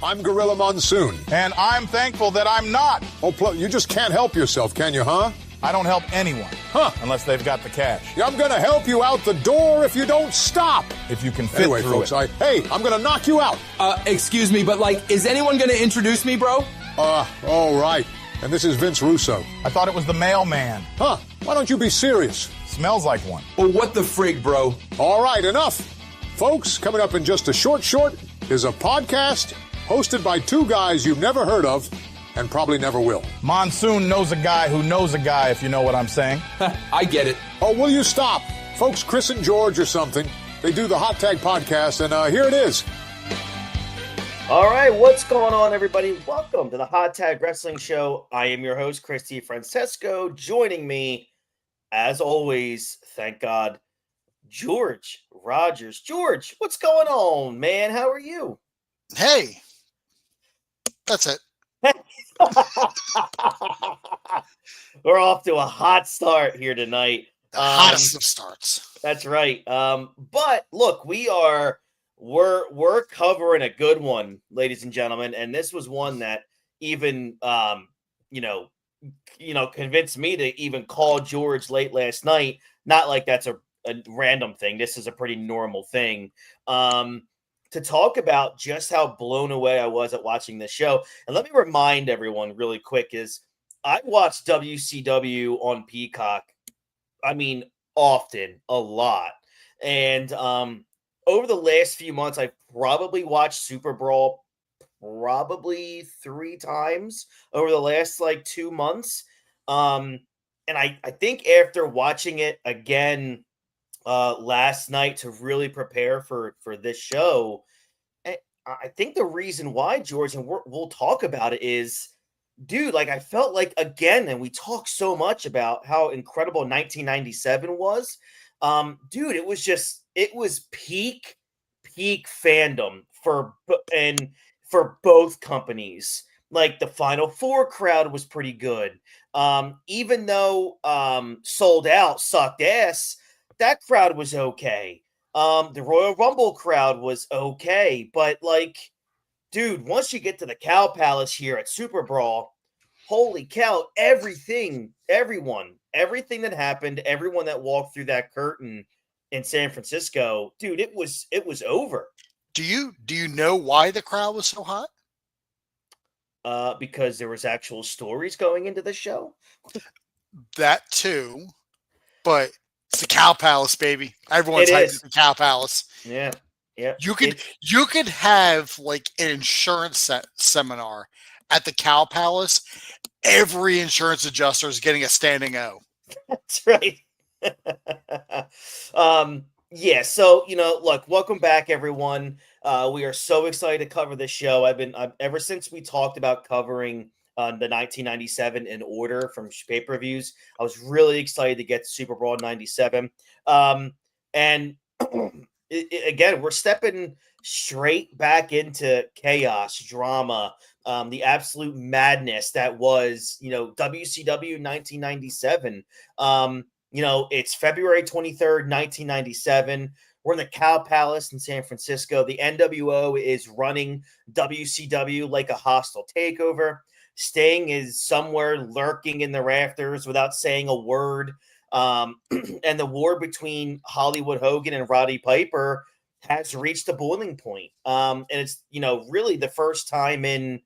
I'm Gorilla Monsoon. And I'm thankful that I'm not. Oh, you just can't help yourself, can you, huh? I don't help anyone. Huh. Unless they've got the cash. Yeah, I'm going to help you out the door if you don't stop. If you can fit anyway, through folks, it. I'm going to knock you out. Excuse me, but, is anyone going to introduce me, bro? All right. And this is Vince Russo. I thought it was the mailman. Huh. Why don't you be serious? Smells like one. Well, what the frig, bro? All right, enough. Folks, coming up in just a short is a podcast hosted by two guys you've never heard of and probably never will. Monsoon knows a guy who knows a guy, if you know what I'm saying. I get it. Oh, will you stop? Folks, Chris and George or something, they do the Hot Tag Podcast, and here it is. All right, what's going on, everybody? Welcome to the Hot Tag Wrestling Show. I am your host, Chris Francesco. Joining me, as always, thank God, George Rogers. George, what's going on, man? How are you? Hey, that's it. We're off to a hot start here tonight. The hottest of starts. That's right. But look, we're covering a good one, ladies and gentlemen, and this was one that even convinced me to even call George late last night. Not like that's a random thing. This is a pretty normal thing. To talk about just how blown away I was at watching this show. And let me remind everyone really quick is I watched WCW on Peacock. I mean, often, a lot. And over the last few months, I've probably watched SuperBrawl probably 3 times over the last 2 months. And I think after watching it again last night to really prepare for this show, I think the reason why, George, and we'll talk about it is, dude, I felt like, again, and we talk so much about how incredible 1997 was. Dude, it was peak fandom for both companies. The Final Four crowd was pretty good. Even though Sold Out sucked ass, that crowd was okay. The Royal Rumble crowd was okay. But, dude, once you get to the Cow Palace here at SuperBrawl, holy cow, everything that happened, everyone that walked through that curtain in San Francisco, dude, it was over. Do you know why the crowd was so hot? Because there was actual stories going into the show. That too, but it's the Cow Palace, baby. Everyone's hyped at the Cow Palace. Yeah. You could have an insurance seminar at the Cow Palace. Every insurance adjuster is getting a standing O. That's right. Yeah. So look, welcome back, everyone. We are so excited to cover this show. I've ever since we talked about covering the 1997 in order from pay-per-views. I was really excited to get to Super Brawl 97. And again, we're stepping straight back into chaos, drama, the absolute madness that was, WCW 1997. It's February 23rd, 1997. We're in the Cow Palace in San Francisco. The NWO is running WCW like a hostile takeover. Sting is somewhere lurking in the rafters without saying a word. And the war between Hollywood Hogan and Roddy Piper has reached a boiling point. And it's, really the first time in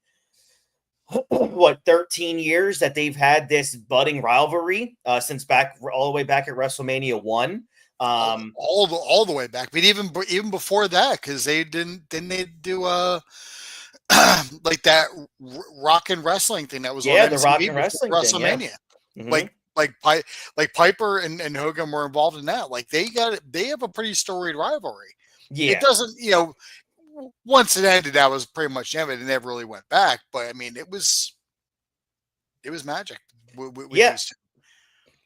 13 years that they've had this budding rivalry since all the way back at WrestleMania 1. All the way back, but even before that, because they didn't do that rock and wrestling thing that was on the MTV rock and wrestling WrestleMania. Thing, yeah. Like Piper and Hogan were involved in that. They have a pretty storied rivalry. Yeah, it doesn't once it ended, that was pretty much it. It never really went back. But I mean, it was magic. Yeah.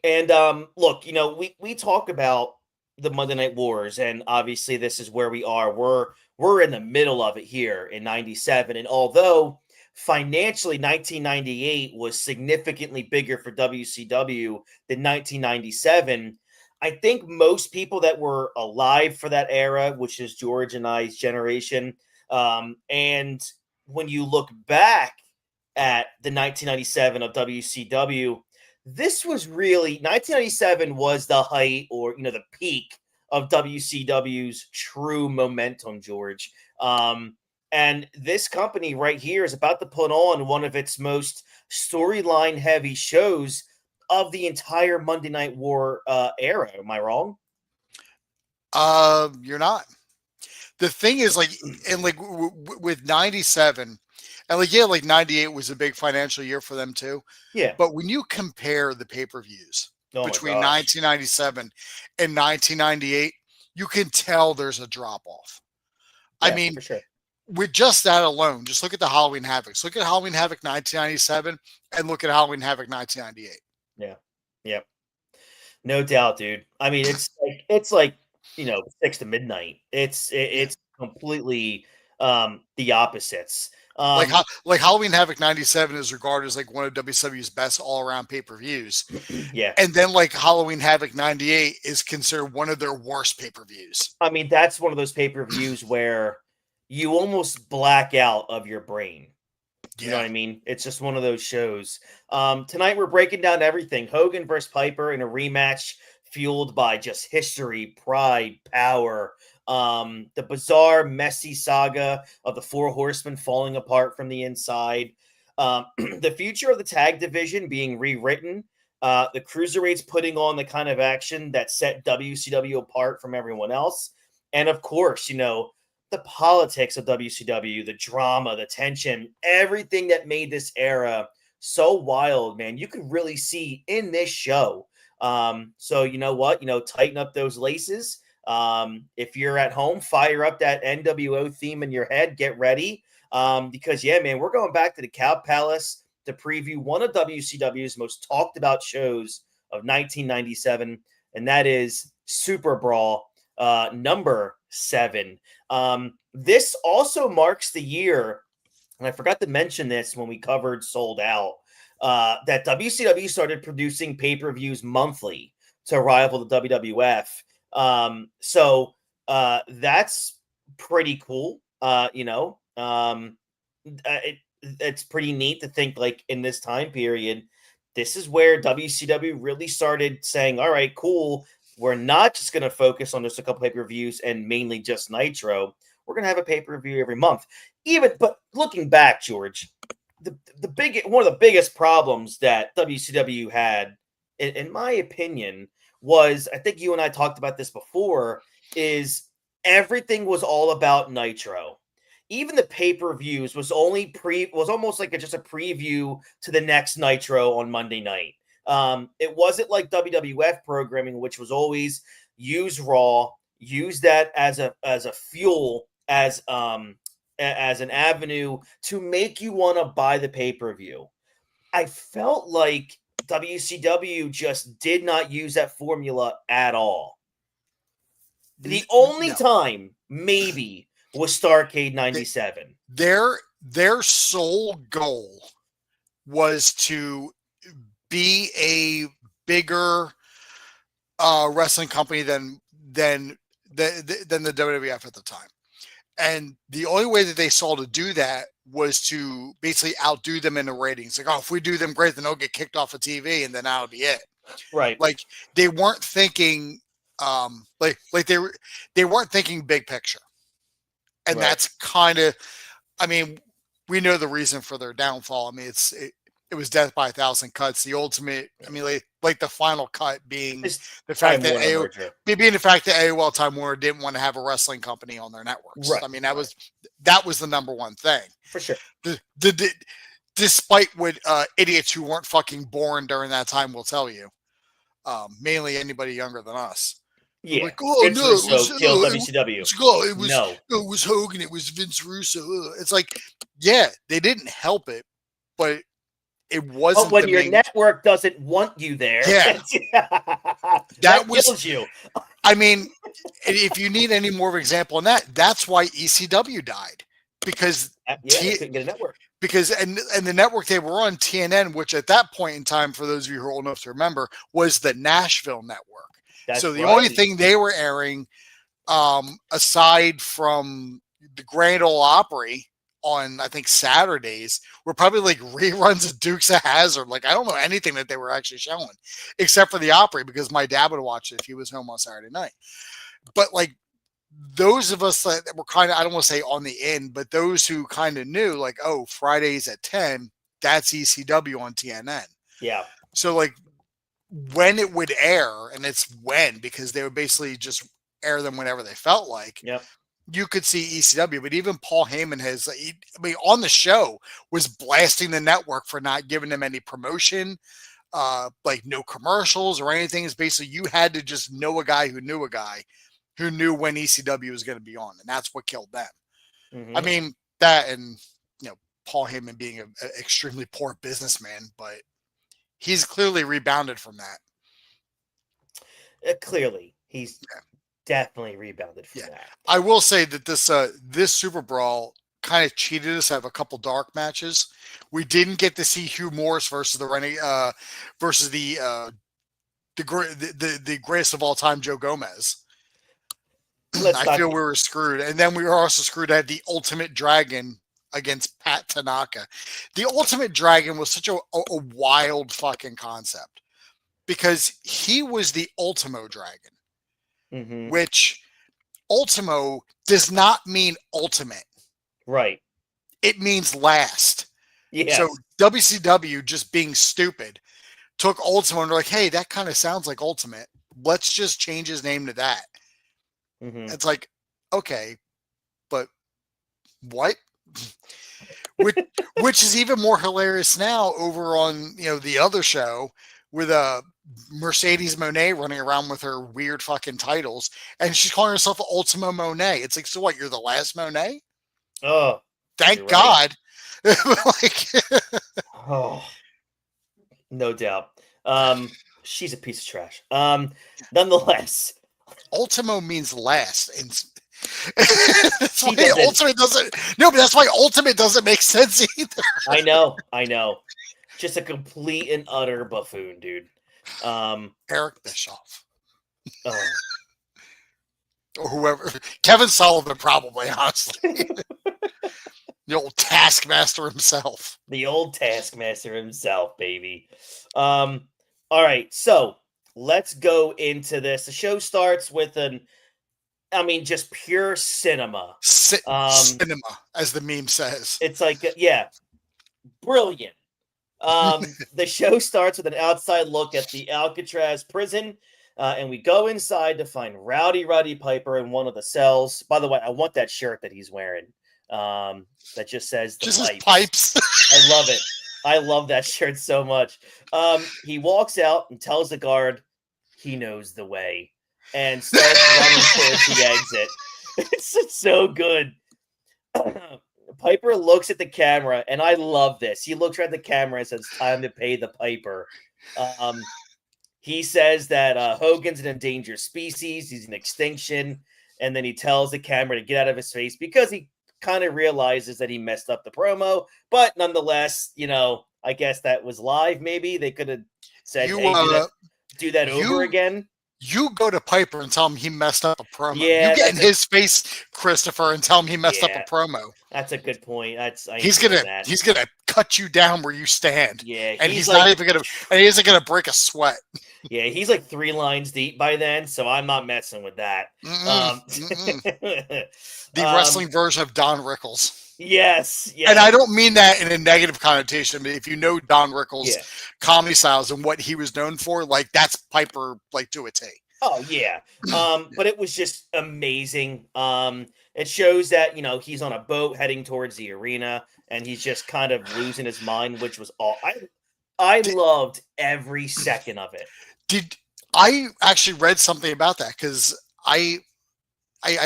And look, we talk about the Monday Night Wars, and obviously this is where we are. We're in the middle of it here in 97. And although financially 1998 was significantly bigger for WCW than 1997, I think most people that were alive for that era, which is George and I's generation, and when you look back at the 1997 of WCW, this was really 1997 was the height, or the peak of WCW's true momentum, George. And this company right here is about to put on one of its most storyline heavy shows of the entire Monday Night War era. Am I wrong? You're not. The thing is, with 97, and 98 was a big financial year for them too. Yeah. But when you compare the pay-per-views between 1997 and 1998, you can tell there's a drop-off. Yeah, I mean, for sure. With just that alone, just look at the Halloween Havocs. Look at Halloween Havoc 1997 and look at Halloween Havoc 1998. Yeah. Yep. No doubt, dude. I mean, it's like 6 to midnight. It's completely the opposites. Like Halloween Havoc 97 is regarded as like one of WCW's best all-around pay-per-views. Yeah. And then like Halloween Havoc 98 is considered one of their worst pay-per-views. I mean, that's one of those pay-per-views where you almost black out of your brain. You know what I mean? It's just one of those shows. Tonight we're breaking down everything. Hogan versus Piper in a rematch fueled by just history, pride, power. The bizarre, messy saga of the Four Horsemen falling apart from the inside. The future of the tag division being rewritten. The Cruiserweights putting on the kind of action that set WCW apart from everyone else. And of course, the politics of WCW, the drama, the tension, everything that made this era so wild, man. You could really see in this show. So you know what? Tighten up those laces. If you're at home, fire up that NWO theme in your head. Get ready. Because, yeah, man, we're going back to the Cow Palace to preview one of WCW's most talked about shows of 1997, and that is SuperBrawl number 7. This also marks the year, and I forgot to mention this when we covered Sold Out, that WCW started producing pay-per-views monthly to rival the WWF. So that's pretty cool. It's pretty neat to think like in this time period, this is where WCW really started saying, all right, cool. We're not just going to focus on just a couple pay-per-views and mainly just Nitro. We're going to have a pay-per-view every month. But looking back, George, one of the biggest problems that WCW had, in my opinion, was, I think you and I talked about this before, is everything was all about Nitro. Even the pay-per-views was almost like just a preview to the next Nitro on Monday night. It wasn't like WWF programming, which was always use Raw, use that as a fuel, as an avenue to make you want to buy the pay-per-view. I felt like WCW just did not use that formula at all. The only time maybe was Starrcade 97. Their sole goal was to be a bigger wrestling company than the WWF at the time. And the only way that they saw to do that was to basically outdo them in the ratings. Like, if we do them great, then they'll get kicked off of TV and then that'll be it. Right. Like they weren't thinking they weren't thinking big picture. And that's kind of, we know the reason for their downfall. It was death by 1,000 cuts. The ultimate, like the final cut being the fact that AOL Time Warner didn't want to have a wrestling company on their networks. Right. That was the number one thing for sure. Despite what idiots who weren't fucking born during that time will tell you, mainly anybody younger than us. Yeah, like, Vince Russo killed WCW. It was Hogan. It was Vince Russo. It's like, yeah, they didn't help it, but it wasn't. But when your network doesn't want you there, yeah, that kills you. If you need any more of an example on that, that's why ECW died, because they couldn't get a network. Because and the network they were on, TNN, which at that point in time, for those of you who are old enough to remember, was the Nashville network. So the only thing they were airing, aside from the Grand Ole Opry I think Saturdays were probably like reruns of Dukes of Hazzard. Like I don't know anything that they were actually showing except for the Opry because my dad would watch it if he was home on Saturday night. But like those of us that were kind of, I don't want to say on the end, but those who kind of knew like, oh, Fridays at 10, that's ECW on TNN. Yeah. So like when it would air, and it's when, because they would basically just air them whenever they felt like. Yep. You could see ECW, but even Paul Heyman on the show was blasting the network for not giving them any promotion, like no commercials or anything. It's basically you had to just know a guy who knew when ECW was going to be on, and that's what killed them. Mm-hmm. I mean that, and Paul Heyman being an extremely poor businessman, but he's clearly rebounded from that. Clearly, he's definitely rebounded from that. I will say that this Super Brawl kind of cheated us out of a couple dark matches. We didn't get to see Hugh Morris versus the greatest of all time, Joe Gomez. I feel we were screwed, and then we were also screwed at the Ultimate Dragon against Pat Tanaka. The Ultimate Dragon was such a wild fucking concept because he was the Ultimo Dragon. Mm-hmm. Which Ultimo does not mean ultimate. Right. It means last. Yeah. So WCW, just being stupid, took Ultimo and they're like, hey, that kind of sounds like ultimate. Let's just change his name to that. Mm-hmm. It's like, okay, but what? Which is even more hilarious now over on the other show with Mercedes Moné running around with her weird fucking titles, and she's calling herself Ultimo Monet. It's like, so what? You're the last Monet? Oh, thank God! Oh, no doubt. She's a piece of trash. Nonetheless, Ultimo means last, and that's why ultimate doesn't. No, but that's why ultimate doesn't make sense either. I know. Just a complete and utter buffoon, dude. Eric Bischoff. Oh. Or whoever. Kevin Sullivan, probably, honestly. The old Taskmaster himself. The old Taskmaster himself, baby. All right, so let's go into this. The show starts with just pure cinema. Cinema, as the meme says. It's like, brilliant. The show starts with an outside look at the Alcatraz prison, and we go inside to find Roddy Piper in one of the cells. By the way, I want that shirt that he's wearing. That just says the just pipes. Pipes. I love it. I love that shirt so much. He walks out and tells the guard he knows the way and starts running towards the exit. It's so good. Piper looks at the camera, and I love this. He looks right at the camera and says, time to pay the piper. He says that Hogan's an endangered species. He's in extinction. And then he tells the camera to get out of his face because he kind of realizes that he messed up the promo. But nonetheless, I guess that was live. Maybe they could have said, do that over again. You go to Piper and tell him he messed up a promo. Yeah, you get in his face, Christopher, and tell him he messed up a promo. That's a good point. He's gonna cut you down where you stand. Yeah, and he's not even he isn't gonna break a sweat. Yeah, he's like 3 lines deep by then, so I'm not messing with that. The wrestling version of Don Rickles. Yes. And I don't mean that in a negative connotation, but if you know Don Rickles' comedy styles and what he was known for, like that's Piper, like to a T. Oh yeah. But it was just amazing. It shows that, he's on a boat heading towards the arena and he's just kind of losing his mind, which was all I loved every second of it. I actually read something about that because I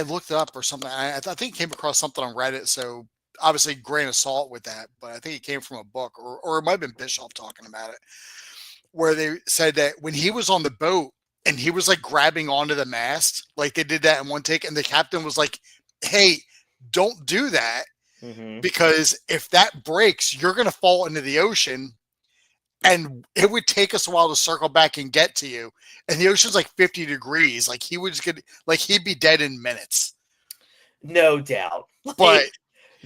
looked it up or something. I think it came across something on Reddit. So obviously grain of salt with that, but I think it came from a book or it might've been Bischoff talking about it, where they said that when he was on the boat and he was like grabbing onto the mast, like they did that in one take. And the captain was like, hey, don't do that because if that breaks, you're going to fall into the ocean. And it would take us a while to circle back and get to you. And the ocean's like 50 degrees. Like he'd be dead in minutes. No doubt. But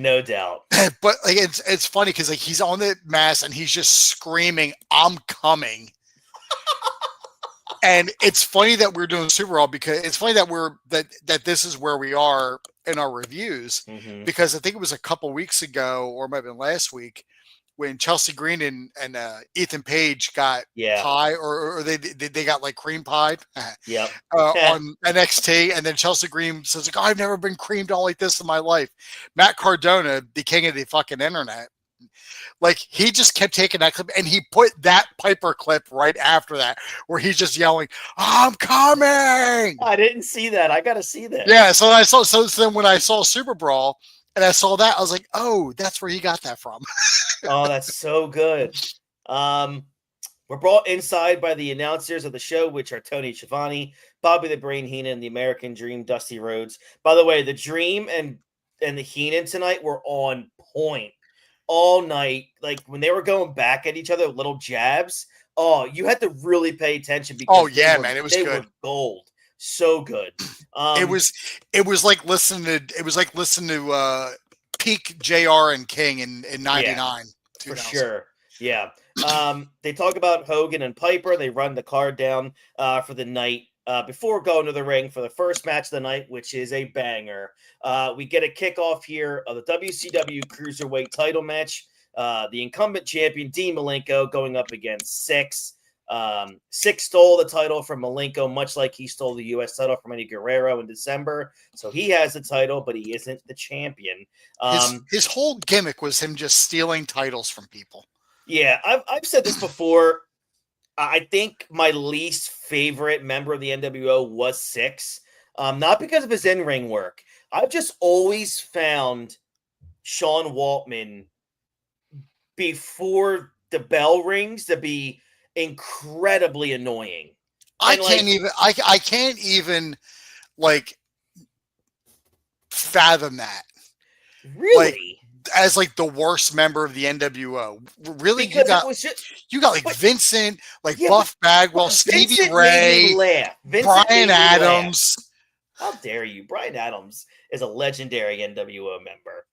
No doubt. But like it's funny because like he's on the mask and he's just screaming, "I'm coming." And it's funny that we're doing SuperBrawl because it's funny that this is where we are in our reviews, because I think it was a couple weeks ago, or it might have been last week, when Chelsea Green and Ethan Page got pie, or they got like cream pied on NXT, and then Chelsea Green says like, "I've never been creamed all like this in my life." Matt Cardona, the king of the fucking internet, like he just kept taking that clip and he put that Piper clip right after that where he's just yelling, "I'm coming." I didn't see that. I got to see that. Yeah. So then when I saw SuperBrawl and I saw that, I was like, oh, that's where he got that from. Oh, that's so good. We're brought inside by the announcers of the show, which are Tony Schiavone, Bobby the Brain Heenan, the American Dream, Dusty Rhodes. By the way, the Dream and the Heenan tonight were on point all night. Like when they were going back at each other, little jabs. Oh, you had to really pay attention because man, it was they good. Were gold. So good. It was like listening to peak JR and King in 99. For sure. Yeah. They talk about Hogan and Piper. They run the card down for the night before going to the ring for the first match of the night, which is a banger. We get a kickoff here of the WCW Cruiserweight title match. The incumbent champion, Dean Malenko, going up against Syxx. Syxx stole the title from Malenko, much like he stole the U.S. title from Eddie Guerrero in December. So he has the title, but he isn't the champion. His whole gimmick was him just stealing titles from people. Yeah, I've said this before. I think my least favorite member of the NWO was Syxx, not because of his in-ring work. I've just always found Sean Waltman before the bell rings to be incredibly annoying. I can't even like fathom that. Really? Like, as like the worst member of the NWO. Really? Because you got like Vincent, like Buff Bagwell, Stevie Ray, Brian Adams. How dare you? Brian Adams is a legendary NWO member.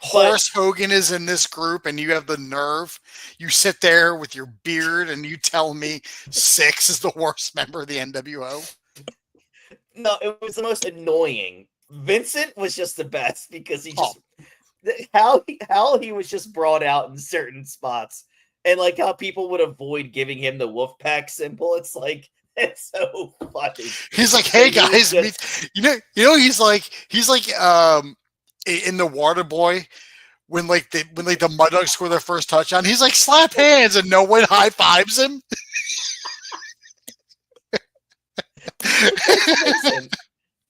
Horace Hogan is in this group, and you have the nerve. You sit there with your beard, and you tell me Syxx is the worst member of the NWO. No, it was the most annoying. Vincent was just the best because he just how he was just brought out in certain spots, and like how people would avoid giving him the wolf pack symbol. It's like it's so funny. He's like, "Hey guys, you know, he's like in the Water Boy when the Mud Dogs score their first touchdown. He's like, slap hands, and no one high fives him."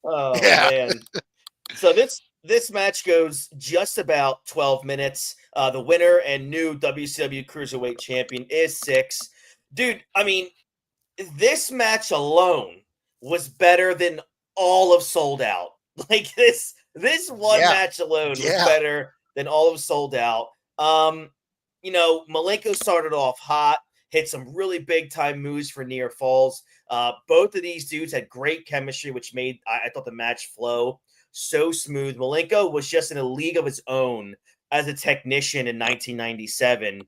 Man. So this match goes just about 12 minutes. The winner and new WCW Cruiserweight champion is Syxx. Dude, I mean, this match alone was better than all of Sold Out. Like this one match alone was better than all of Sold Out. Malenko started off hot, hit some really big time moves for near falls. Both of these dudes had great chemistry, which made I thought the match flow so smooth. Malenko was just in a league of his own as a technician in 1997.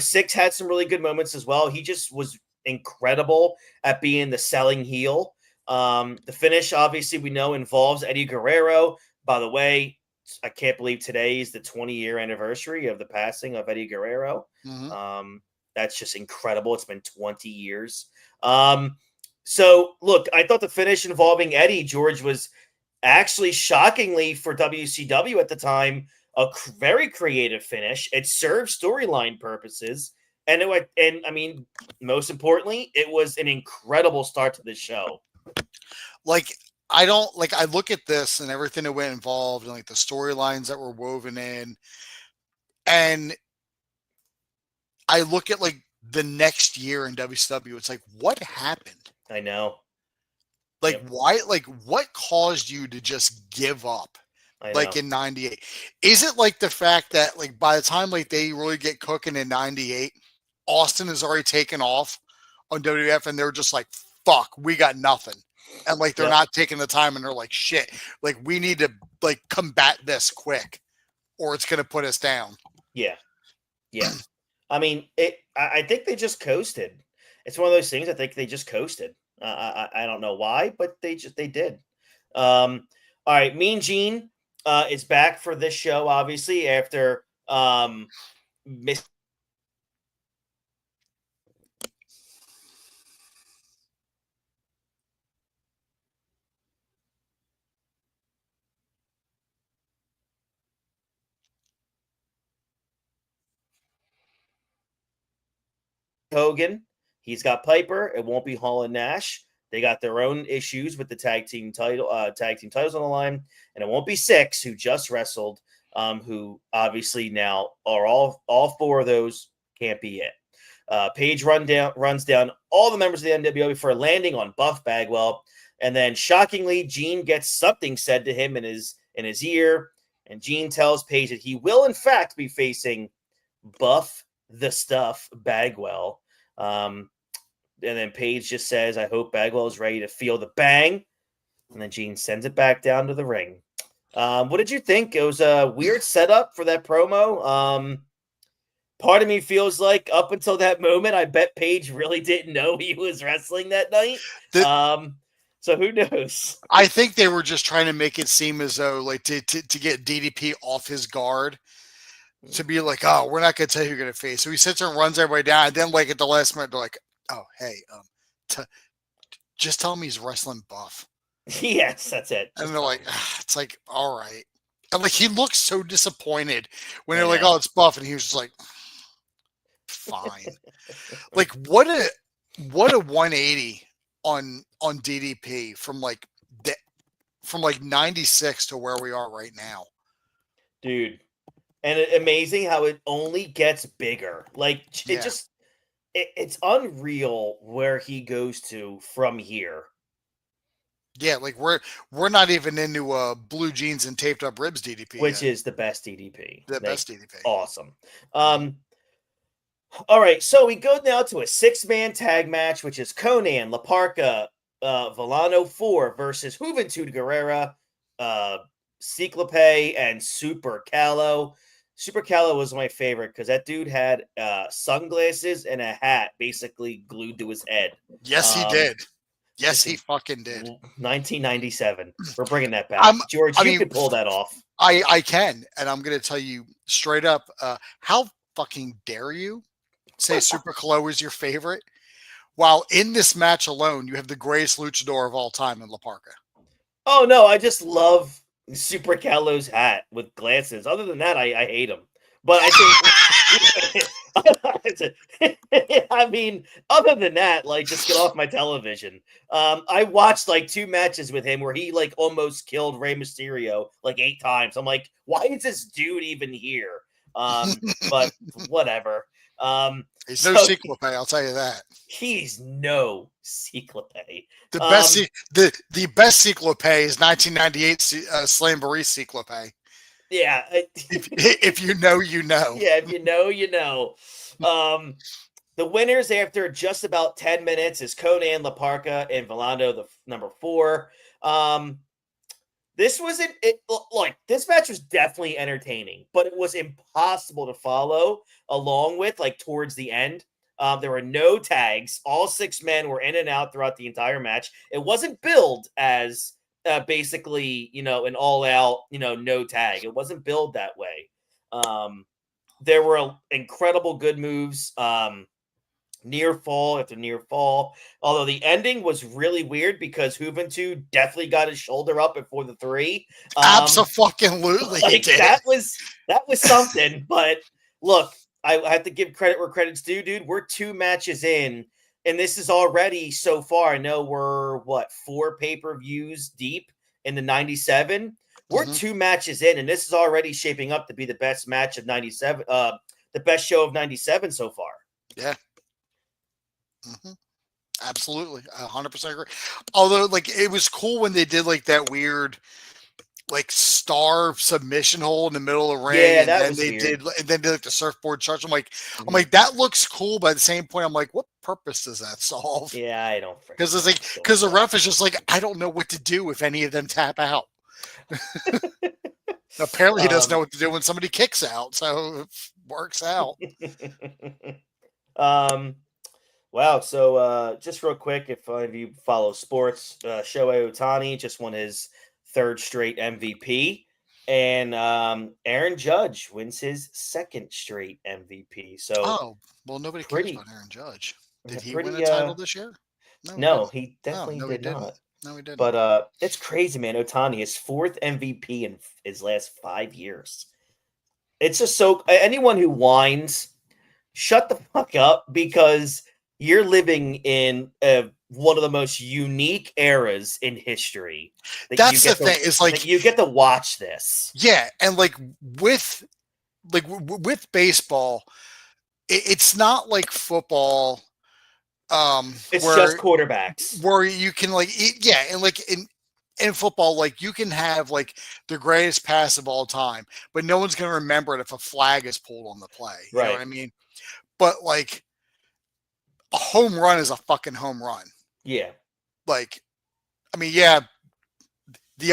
Syxx had some really good moments as well. He just was incredible at being the selling heel. The finish, obviously, we know involves Eddie Guerrero. By the way, I can't believe today is the 20-year anniversary of the passing of Eddie Guerrero. Mm-hmm. That's just incredible. It's been 20 years. So, look, I thought the finish involving Eddie, George, was actually shockingly for WCW at the time, a very creative finish. It served storyline purposes. And most importantly, it was an incredible start to the show. I look at this and everything that went involved and like the storylines that were woven in, and I look at like the next year in WCW. It's like, what happened? I know. Why? Like, what caused you to just give up? Like in 98? Is it like the fact that like by the time like they really get cooking in 98, Austin has already taken off on WWF and they're just like, fuck, we got nothing. and like they're not taking the time, and they're like, shit, like we need to like combat this quick, or it's gonna put us down. Yeah. I mean, I think they just coasted. It's one of those things. I think they just coasted. I don't know why, but they did. All right, Mean Gene is back for this show, obviously after Miss Hogan. He's got Piper. It won't be Hall and Nash. They got their own issues with the tag team titles on the line, and it won't be Six, who just wrestled, who obviously now are all four of those can't be it. Paige runs down all the members of the NWO before landing on Buff Bagwell, and then shockingly, Gene gets something said to him in his ear, and Gene tells Paige that he will in fact be facing Buff the Stuff Bagwell. And then Paige just says, I hope Bagwell is ready to feel the bang. And then Gene sends it back down to the ring. What did you think? It was a weird setup for that promo. Part of me feels like up until that moment, I bet Paige really didn't know he was wrestling that night. So who knows? I think they were just trying to make it seem as though like to get DDP off his guard. To be like, oh, we're not going to tell you who you're going to face. So he sits there and runs everybody down. And then, like, at the last minute, they're like, oh, hey, just tell him he's wrestling Buff. Yes, that's it. And they're like, it's like, all right. And, like, he looks so disappointed when they're like, oh, it's Buff. And he was just like, fine. Like, what a 180 on DDP from 96 to where we are right now. Dude. And amazing how it only gets bigger. Like it's unreal where he goes to from here. Yeah, like we're not even into blue jeans and taped up ribs DDP, which is the best DDP. Best DDP. Awesome. All right, so we go now to a 6-man tag match, which is Conan, La Parca, Villano 4 versus Juventud Guerrera, Ciclope, and Super Callo. Super Callo was my favorite because that dude had sunglasses and a hat basically glued to his head. Yes, he did. Yes, he fucking did. 1997. We're bringing that back. George, you could pull that off. I can, and I'm going to tell you straight up, how fucking dare you say Super Callo is your favorite? While in this match alone, you have the greatest luchador of all time in La Parca. Oh, no, I just love Super Callo's hat with glasses. Other than that, I hate him. But I think, I mean, other than that, like, just get off my television. I watched like 2 matches with him where he like almost killed Rey Mysterio like 8 times. I'm like, why is this dude even here? But whatever. He's no Ciclope, I'll tell you that. He's no Ciclope. The best the best Ciclope is 1998 Slamboree Ciclope. Yeah. If you know, you know. Yeah, if you know, you know. The winners after just about 10 minutes is Conan, La Parca, and Villano, the number 4. This wasn't it. Like, this match was definitely entertaining, but it was impossible to follow along with, like, towards the end. There were no tags. All 6 men were in and out throughout the entire match. It wasn't billed as basically, you know, an all-out, you know, no tag. It wasn't billed that way. There were incredible good moves. Near fall after near fall. Although the ending was really weird because Juventud definitely got his shoulder up before the 3. Absolutely, like, that was something. But look, I have to give credit where credit's due, dude. We're 2 matches in, and this is already so far. I know we're 4 pay-per-views deep in the 97. We're 2 matches in, and this is already shaping up to be the best match of 97. The best show of 97 so far. Yeah. Absolutely. 100% agree. Although, like, it was cool when they did like that weird like star submission hole in the middle of the ring. Yeah, and then they did like the surfboard charge. I'm like, that looks cool, but at the same point, I'm like, what purpose does that solve? Yeah, I don't. Because it's like, because the ref is just like, I don't know what to do if any of them tap out. Apparently, he doesn't know what to do when somebody kicks out, so it works out. Wow. So just real quick, if any of you follow sports, Shohei Ohtani just won his third straight MVP, and Aaron Judge wins his second straight MVP. So, oh well, nobody cares about Aaron Judge. Did he win a title this year? No, he definitely did didn't. not. No, he didn't. But it's crazy, man. Ohtani, his fourth MVP in his last 5 years. It's just so anyone who whines, shut the fuck up, because you're living in one of the most unique eras in history. That's the thing. It's like you get to watch this. Yeah, and with baseball, it's not like football. It's just quarterbacks where you can and in football, you can have the greatest pass of all time, but no one's going to remember it if a flag is pulled on the play. You know what I mean? But a home run is a fucking home run. Yeah. The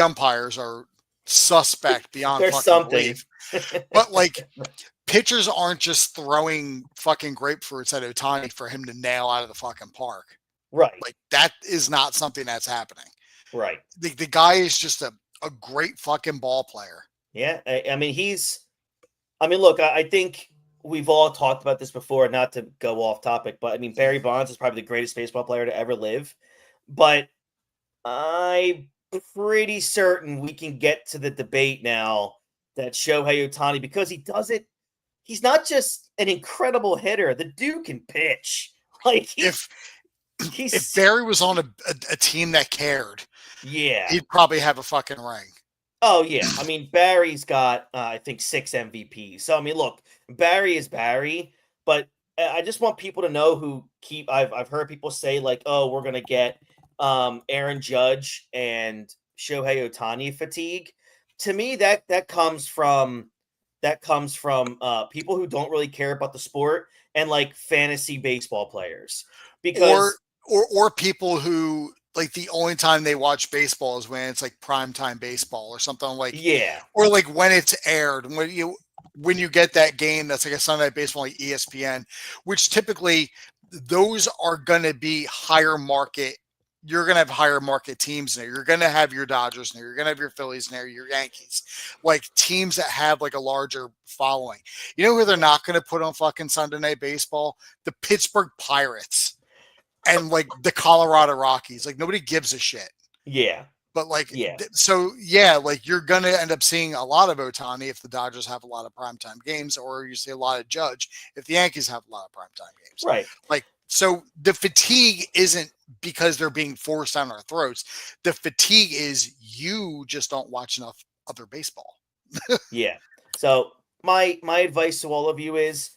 umpires are suspect beyond There's fucking something. belief. But pitchers aren't just throwing fucking grapefruits at Ohtani for him to nail out of the fucking park. Right. That is not something that's happening. Right. The guy is just a great fucking ball player. Yeah. I mean, look, I think we've all talked about this before, not to go off topic, but I mean, Barry Bonds is probably the greatest baseball player to ever live. But I'm pretty certain we can get to the debate now that Shohei Ohtani, because he does it, he's not just an incredible hitter. The dude can pitch. If Barry was on a team that cared, yeah, he'd probably have a fucking ring. Oh, yeah. I mean, Barry's got, I think, 6 MVPs. So, I mean, look, Barry is Barry, but I just want people to know I've heard people say, oh, we're going to get Aaron Judge and Shohei Ohtani fatigue. To me, that comes from people who don't really care about the sport and fantasy baseball players, because or people who the only time they watch baseball is when it's primetime baseball or something or when it's aired, when you get that game that's a Sunday Night Baseball ESPN, which typically those are going to be higher market. You're going to have higher market teams in there. You're going to have your Dodgers in there. You're going to have your Phillies in there, your Yankees, teams that have a larger following. You know who they're not going to put on fucking Sunday Night Baseball? The Pittsburgh Pirates and the Colorado Rockies. Nobody gives a shit. Yeah. But you're going to end up seeing a lot of Ohtani if the Dodgers have a lot of primetime games, or you see a lot of Judge if the Yankees have a lot of primetime games. Right. So the fatigue isn't because they're being forced down our throats. The fatigue is you just don't watch enough other baseball. Yeah. So my advice to all of you is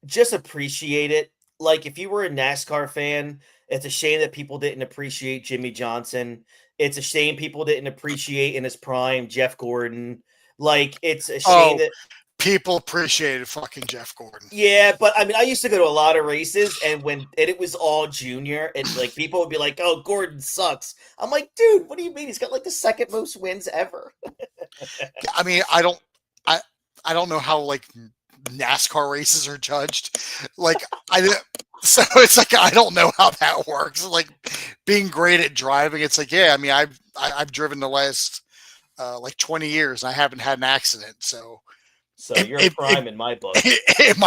just appreciate it. If you were a NASCAR fan, it's a shame that people didn't appreciate Jimmy Johnson. It's a shame people didn't appreciate in his prime Jeff Gordon. It's a shame that people appreciated fucking Jeff Gordon. Yeah, but I mean, I used to go to a lot of races, and it was all junior, and people would be like, "Oh, Gordon sucks." I'm like, dude, what do you mean? He's got the second most wins ever. I mean, I don't know how NASCAR races are judged. So it's I don't know how that works. Being great at driving, it's I mean, I've driven the last 20 years and I haven't had an accident. So you're prime in my book. Am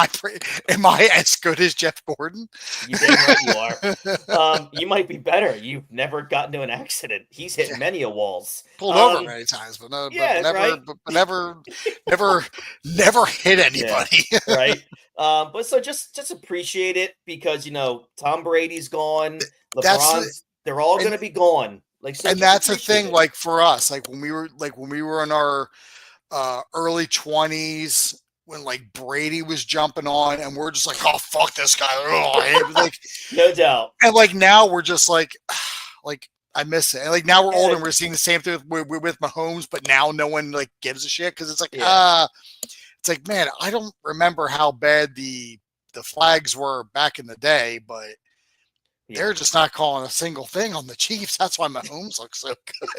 I as good as Jeff Gordon? You damn right you are. You might be better. You've never gotten to an accident. He's hit many a walls. Pulled over many times, but never hit anybody. Yeah, right. But so just appreciate it, because Tom Brady's gone. LeBron's, they're all going to be gone. And that's the thing. For us, when we were in our early 20s, when Brady was jumping on, and we're just oh, fuck this guy. Oh, no doubt. And now we're just I miss it. And now we're old and we're seeing the same thing with Mahomes, but now no one gives a shit, because it's man, I don't remember how bad the flags were back in the day, but Yeah. They're just not calling a single thing on the Chiefs. That's why Mahomes looks so good.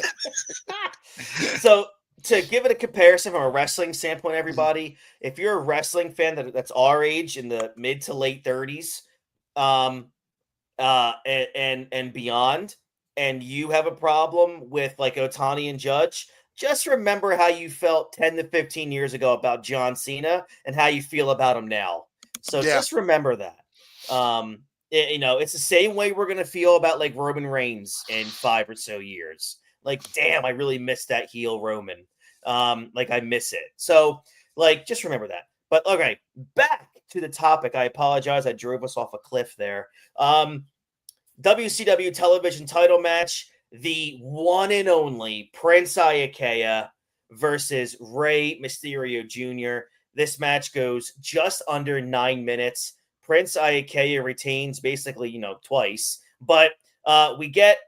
So to give it a comparison from a wrestling standpoint, everybody, if you're a wrestling fan that's our age in the mid to late 30s, and beyond, and you have a problem with like Otani and Judge, just remember how you felt 10 to 15 years ago about John Cena and how you feel about him now. So just remember that. It's the same way we're going to feel about like Roman Reigns in 5 or so years. Like, damn, I really miss that heel Roman. Like I miss it. So like, just remember that. But okay, back to the topic. I apologize. I drove us off a cliff there. WCW television title match, the one and only Prince Iaukea versus Rey Mysterio Jr. This match goes just under 9 minutes. Prince Iaukea retains basically, twice. But we get,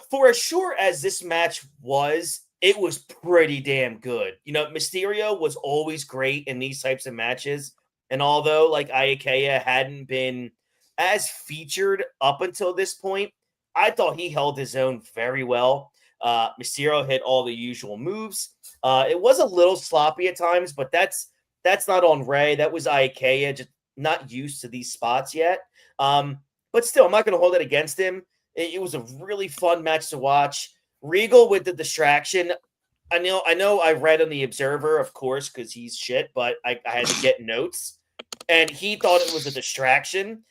for as short as this match was, it was pretty damn good. Mysterio was always great in these types of matches. And although, like, Iaukea hadn't been as featured up until this point, I thought he held his own very well. Mysterio hit all the usual moves. It was a little sloppy at times, but that's not on Rey. That was Iaukea, just not used to these spots yet. But still, I'm not going to hold it against him. It was a really fun match to watch. Regal with the distraction. I know I read on the Observer, of course, because he's shit, but I had to get notes. And he thought it was a distraction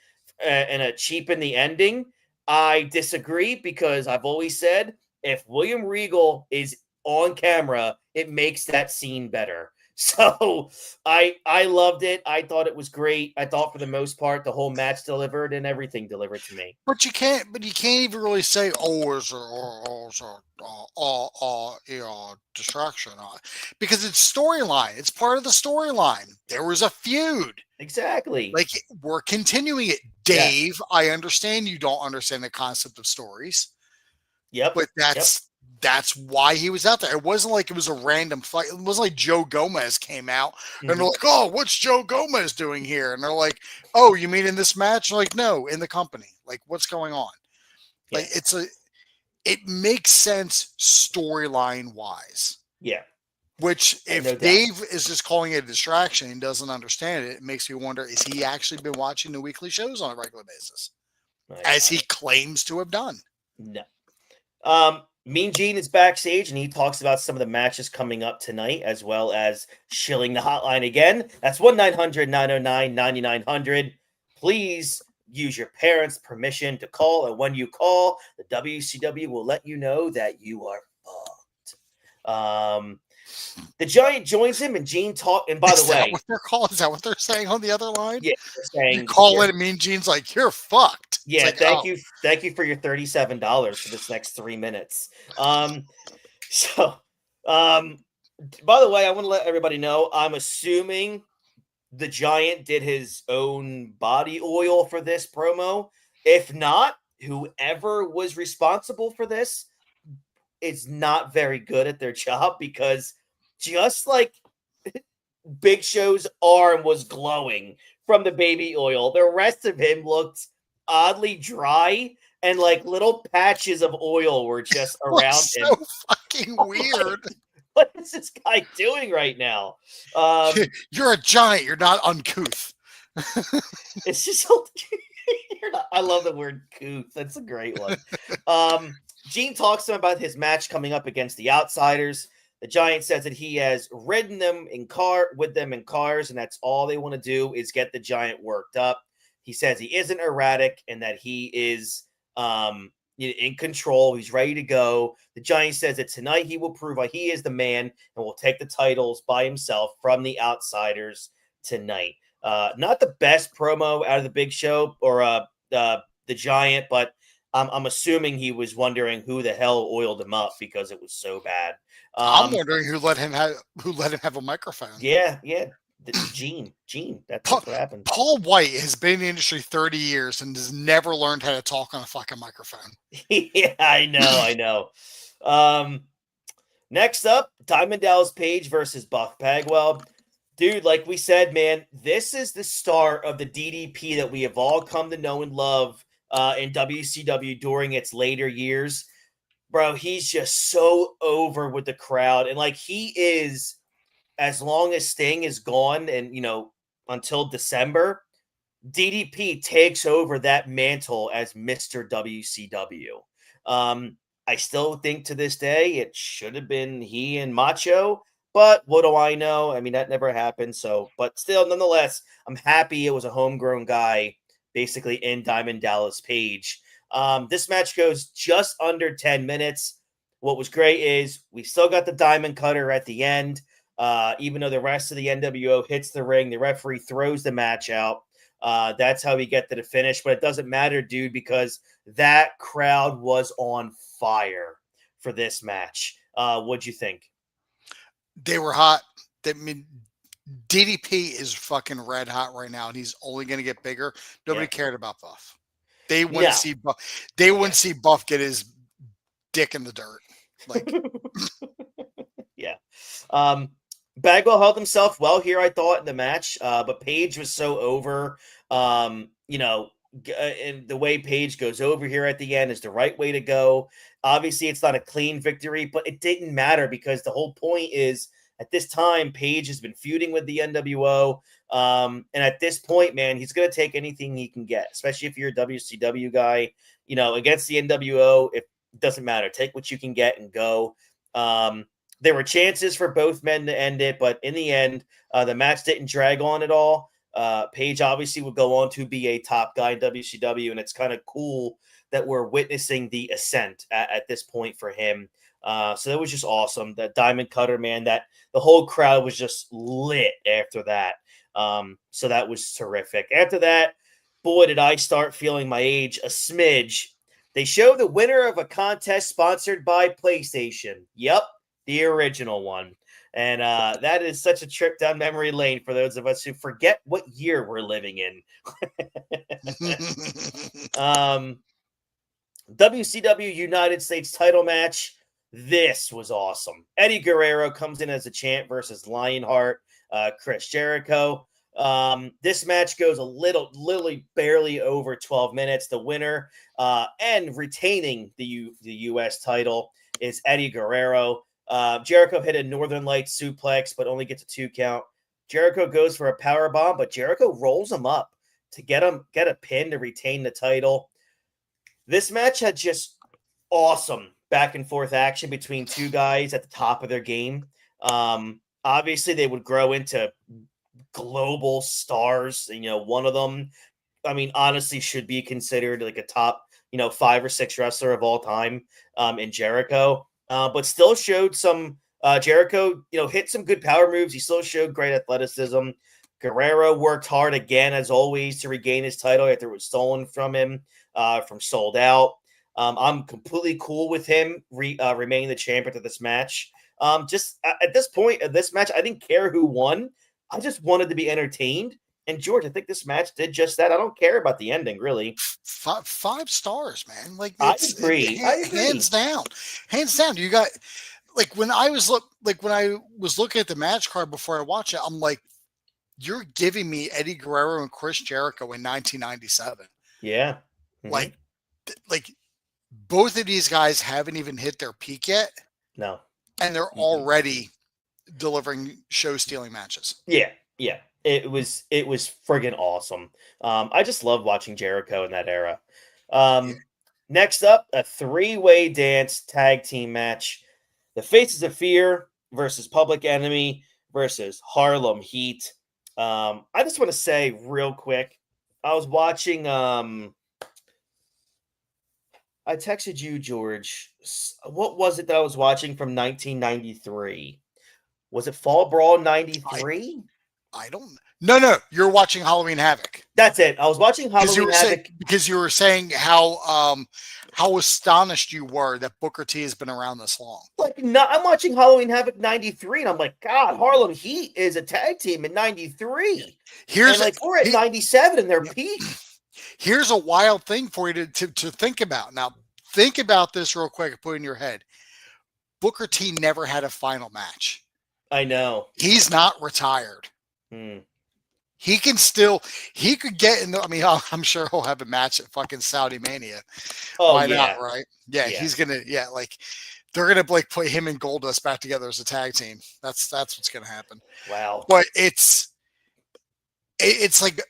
and a cheapen the ending. I disagree because I've always said if William Regal is on camera, it makes that scene better. So I loved it. I thought it was great. I thought for the most part the whole match delivered and everything delivered to me. But you can't even really say, it's a distraction, because it's storyline. It's part of the storyline. There was a feud. Exactly. Like, we're continuing it. Dave, I understand you don't understand the concept of stories. Yep. But that's why he was out there. It wasn't like it was a random fight. It wasn't like Joe Gomez came out and they're like, oh, what's Joe Gomez doing here? And they're like, oh, you mean in this match? And like, no, in the company. Like, what's going on? Yeah. Like, it makes sense storyline wise. Yeah. Which, if Dave is just calling it a distraction and doesn't understand it, it makes me wonder, is he actually been watching the weekly shows on a regular basis? As he claims to have done. No. Mean Gene is backstage and he talks about some of the matches coming up tonight, as well as shilling the hotline again. That's 1-900-909-9900. Please use your parents' permission to call. And when you call, the WCW will let you know that you are fucked. The Giant joins him and Gene talk. And by the way, what they're calling? Is that what they're saying on the other line? Yeah, they're saying you call it and Mean Gene's like, you're fucked. Yeah, like, thank you for your $37 for this next 3 minutes. By the way, I want to let everybody know, I'm assuming the Giant did his own body oil for this promo. If not, whoever was responsible for this is not very good at their job, because just like Big Show's arm was glowing from the baby oil, the rest of him looked oddly dry, and like little patches of oil were just around him. So fucking weird. What is this guy doing right now? You're a giant. You're not uncouth. It's just so I love the word couth. That's a great one. Gene talks to him about his match coming up against the Outsiders. The Giant says that he has ridden them with them in cars, and that's all they want to do is get the Giant worked up. He says he isn't erratic and that he is in control. He's ready to go. The Giant says that tonight he will prove why he is the man and will take the titles by himself from the Outsiders tonight. Not the best promo out of the Big Show or the Giant, but I'm assuming he was wondering who the hell oiled him up because it was so bad. I'm wondering who let him have a microphone. Yeah. Gene. That's what happened. Paul White has been in the industry 30 years and has never learned how to talk on a fucking microphone. Yeah, I know. Next up, Diamond Dallas Page versus Buff Bagwell. Dude, like we said, man, this is the start of the DDP that we have all come to know and love in WCW during its later years. Bro, he's just so over with the crowd. And like he is, as long as Sting is gone and, until December, DDP takes over that mantle as Mr. WCW. I still think to this day it should have been he and Macho, but what do I know? I mean, that never happened. So, but still, nonetheless, I'm happy it was a homegrown guy, basically in Diamond Dallas Page. This match goes just under 10 minutes. What was great is we still got the diamond cutter at the end. Even though the rest of the NWO hits the ring, the referee throws the match out. That's how we get to the finish, but it doesn't matter, dude, because that crowd was on fire for this match. What'd you think? They were hot. DDP is fucking red hot right now, and he's only going to get bigger. Nobody cared about Buff. They wouldn't see Buff. They wouldn't see Buff get his dick in the dirt. Like, Bagwell held himself well here, I thought, in the match, but Page was so over. And the way Page goes over here at the end is the right way to go. Obviously, it's not a clean victory, but it didn't matter because the whole point is at this time, Page has been feuding with the NWO. And at this point, man, he's going to take anything he can get, especially if you're a WCW guy, against the NWO. It doesn't matter. Take what you can get and go. There were chances for both men to end it, but in the end, the match didn't drag on at all. Page obviously would go on to be a top guy in WCW, and it's kind of cool that we're witnessing the ascent at this point for him. So that was just awesome. That diamond cutter, man, that the whole crowd was just lit after that. So that was terrific. After that, boy, did I start feeling my age a smidge. They show the winner of a contest sponsored by PlayStation. Yep. The original one. And that is such a trip down memory lane for those of us who forget what year we're living in. WCW United States title match. This was awesome. Eddie Guerrero comes in as a champ versus Lionheart, Chris Jericho. This match goes literally barely over 12 minutes. The winner and retaining the U.S. title is Eddie Guerrero. Jericho hit a Northern Lights suplex, but only gets a 2 count. Jericho goes for a power bomb, but Jericho rolls him up to get a pin to retain the title. This match had just awesome back and forth action between two guys at the top of their game. Obviously, they would grow into global stars. One of them, I mean, honestly, should be considered like a top, 5 or 6 wrestler of all time in Jericho. But still showed some Jericho, hit some good power moves. He still showed great athleticism. Guerrero worked hard again, as always, to regain his title after it was stolen from him from Sold Out. I'm completely cool with him remaining the champion of this match. Just at this point of this match, I didn't care who won. I just wanted to be entertained. And George, I think this match did just that. I don't care about the ending, really. 5 stars, man. Like, I agree. Hands down. You got when I was looking at the match card before I watched it, I'm like, you're giving me Eddie Guerrero and Chris Jericho in 1997. Yeah. Mm-hmm. Like both of these guys haven't even hit their peak yet. No. And they're already delivering show-stealing matches. Yeah. Yeah. It was friggin' awesome. I just love watching Jericho in that era. Next up, a 3-way dance tag team match. The Faces of Fear versus Public Enemy versus Harlem Heat. I just want to say real quick, I was watching I texted you, George. What was it that I was watching from 1993? Was it Fall Brawl 93? I don't. No. You're watching Halloween Havoc. That's it. I was watching Halloween Havoc because you were saying how astonished you were that Booker T has been around this long. I'm watching Halloween Havoc 93, and I'm like, God, Harlem Heat is a tag team in 93. We're at 97 in their peak. Here's a wild thing for you to think about. Now, think about this real quick and put it in your head. Booker T never had a final match. I know. He's not retired. he could get in the, I mean, I'm sure he'll have a match at fucking Saudi Mania. Oh, Why yeah. not, right? Yeah, he's gonna, like they're gonna like put him and Goldust back together as a tag team. That's what's gonna happen. Wow. But it's like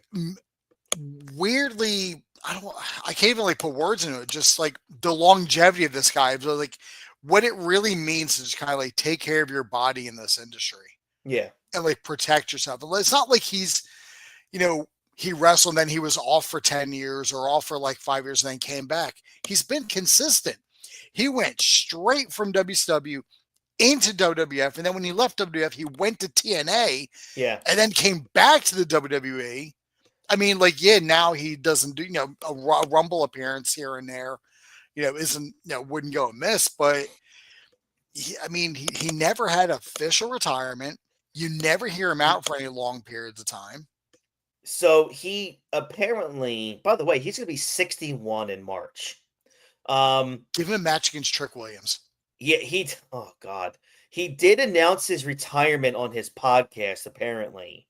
weirdly, I can't even like put words into it. Just like the longevity of this guy, like what it really means is kind of like take care of your body in this industry. Yeah. And like protect yourself. It's not like he's, he wrestled and then he was off for 10 years or off for like 5 years and then came back. He's been consistent. He went straight from WCW into WWF. And then when he left WWF, he went to TNA. Yeah. And then came back to the WWE. I mean, like, now he doesn't do, a Rumble appearance here and there, isn't, wouldn't go amiss, but he never had official retirement. You never hear him out for any long periods of time. So he apparently, by the way, he's going to be 61 in March. Give him a match against Trick Williams. Yeah, oh God. He did announce his retirement on his podcast, apparently.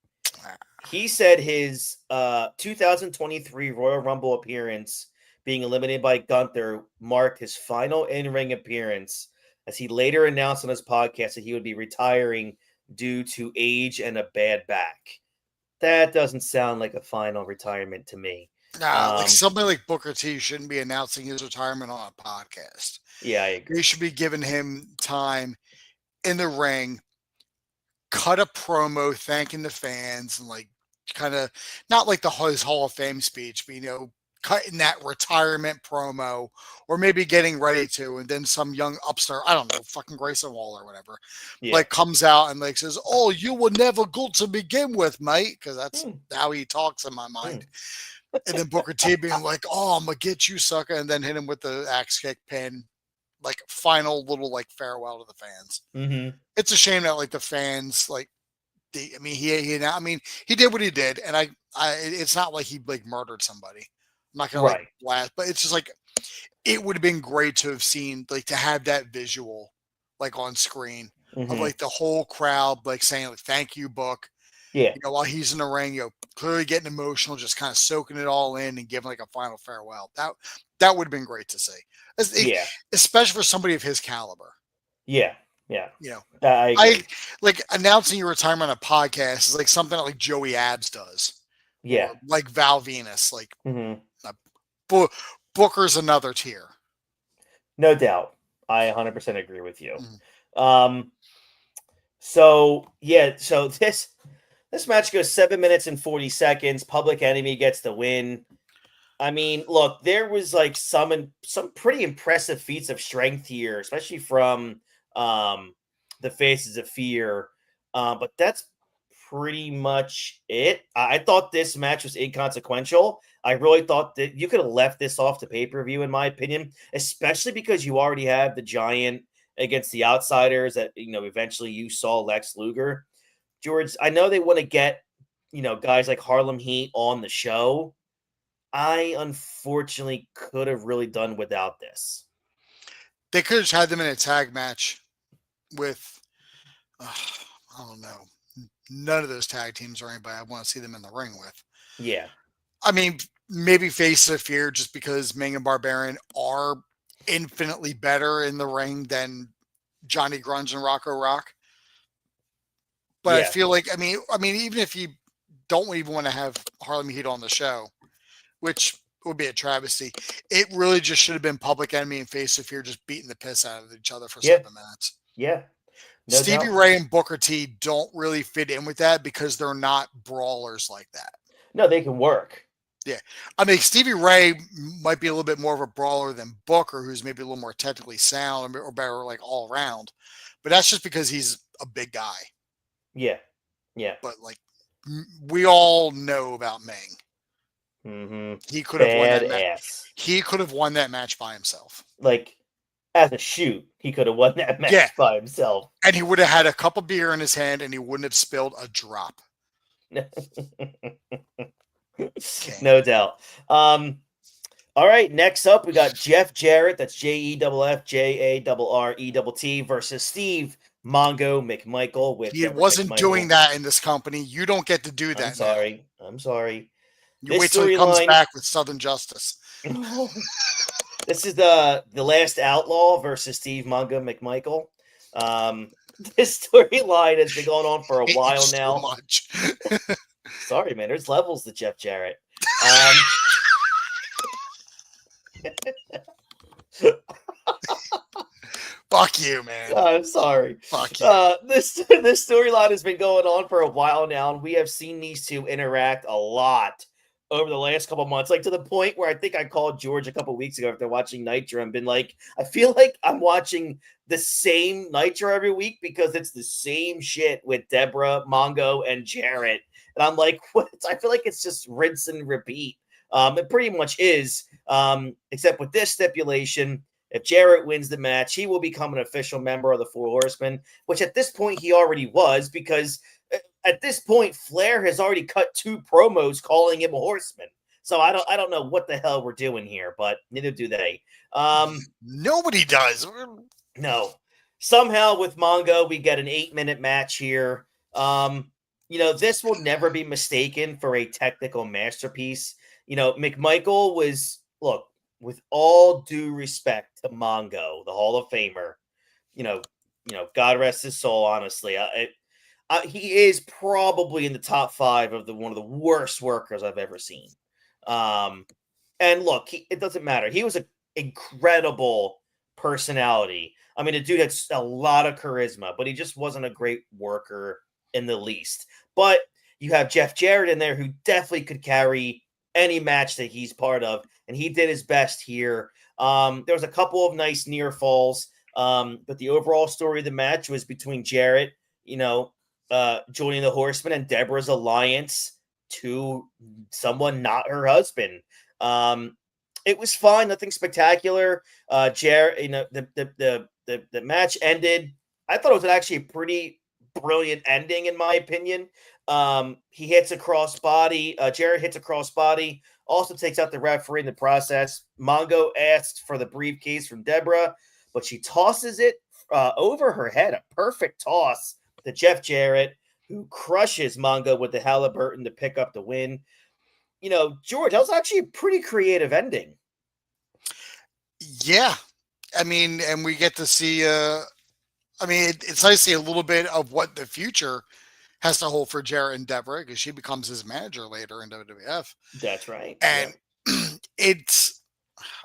He said his 2023 Royal Rumble appearance, being eliminated by Gunther, marked his final in-ring appearance, as he later announced on his podcast that he would be retiring due to age and a bad back. That doesn't sound like a final retirement to me. Nah, like somebody like Booker T shouldn't be announcing his retirement on a podcast. Yeah, I agree. They should be giving him time in the ring, cut a promo thanking the fans, and like kind of not like his Hall of Fame speech, but cutting that retirement promo, or maybe getting ready to, and then some young upstart, I don't know, fucking Grayson Waller or whatever, like comes out and like says, "Oh, you were never good to begin with, mate," because that's how he talks in my mind. And then Booker T being like, "Oh, I'm gonna get you, sucker," and then hit him with the axe kick pin, like final little like farewell to the fans. Mm-hmm. It's a shame that like the fans like. He did what he did, and it's not like he like murdered somebody. I'm not gonna like blast, but it's just like it would have been great to have seen, like, to have that visual like on screen of like the whole crowd like saying like "Thank you, Book." Yeah, while he's in the ring, clearly getting emotional, just kind of soaking it all in and giving like a final farewell. That would have been great to see. Especially for somebody of his caliber. Yeah. I like announcing your retirement on a podcast is like something that like Joey Abs does. Yeah. Or like Val Venus, like Booker's another tier. No doubt. I 100% agree with you. So this match goes 7 minutes and 40 seconds. Public Enemy gets the win. I mean, look, there was like some pretty impressive feats of strength here, especially from the Faces of Fear. But that's pretty much it. I thought this match was inconsequential. I really thought that you could have left this off the pay-per-view, in my opinion, especially because you already have the Giant against the Outsiders that, eventually you saw Lex Luger. George, I know they want to get, guys like Harlem Heat on the show. I unfortunately could have really done without this. They could have had them in a tag match with, I don't know, none of those tag teams or anybody I want to see them in the ring with. Yeah. I mean, maybe Face of Fear, just because Ming and Barbarian are infinitely better in the ring than Johnny Grunge and Rocco Rock. But I feel like, I mean, even if you don't even want to have Harlem Heat on the show, which would be a travesty, it really just should have been Public Enemy and Face of Fear just beating the piss out of each other for 7 minutes. Yeah. No Stevie Ray and Booker T don't really fit in with that because they're not brawlers like that. No, they can work. Yeah. I mean, Stevie Ray might be a little bit more of a brawler than Booker, who's maybe a little more technically sound or better like all around. But that's just because he's a big guy. Yeah. Yeah. But like we all know about Ming. He could have won that match. He could have won that match by himself. Like as a shoot, he could have won that match by himself. And he would have had a cup of beer in his hand and he wouldn't have spilled a drop. No doubt. All right, next up we got Jeff Jarrett, that's JEFFJARRETT versus Steve Mongo McMichael. With he wasn't doing that in this company. You don't get to do that. I'm sorry. I'm sorry. You This wait till he comes storyline- back with Southern Justice. This is the last Outlaw versus Steve Mongo McMichael. This storyline has been going on for a while So now. much. Sorry, man. There's levels to Jeff Jarrett. Fuck you, man. I'm sorry. Fuck you. This storyline has been going on for a while now, and we have seen these two interact a lot over the last couple months, like to the point where I think I called George a couple weeks ago after watching Nitro and been like, I feel like I'm watching the same Nitro every week because it's the same shit with Deborah, Mongo, and Jarrett. And I'm like, what? I feel like it's just rinse and repeat. It pretty much is, except with this stipulation. If Jarrett wins the match, he will become an official member of the Four Horsemen, which at this point he already was, because at this point Flair has already cut 2 promos calling him a horseman. So I don't know what the hell we're doing here, but neither do they. Nobody does. No. Somehow with Mongo, we get an 8-minute match here. This will never be mistaken for a technical masterpiece. McMichael was, look, with all due respect to Mongo, the Hall of Famer, God rest his soul, honestly. He is probably in the top 5 of one of the worst workers I've ever seen. And look, it doesn't matter. He was an incredible personality. I mean, the dude had a lot of charisma, but he just wasn't a great worker in the least. But you have Jeff Jarrett in there who definitely could carry any match that he's part of, and he did his best here. There was a couple of nice near falls, but the overall story of the match was between Jarrett, joining the Horsemen, and Deborah's alliance to someone not her husband. It was fine, nothing spectacular. Jarrett, the match ended. I thought it was actually a pretty brilliant ending, in my opinion. He hits a crossbody. Jarrett hits a crossbody, also takes out the referee in the process. Mongo asked for the briefcase from Deborah, but she tosses it over her head. A perfect toss to Jeff Jarrett, who crushes Mongo with the Halliburton to pick up the win. George, that was actually a pretty creative ending. Yeah. I mean, and we get to see, it's nice to see a little bit of what the future has to hold for Jarrett and Deborah, because she becomes his manager later in WWF. That's right. And it's,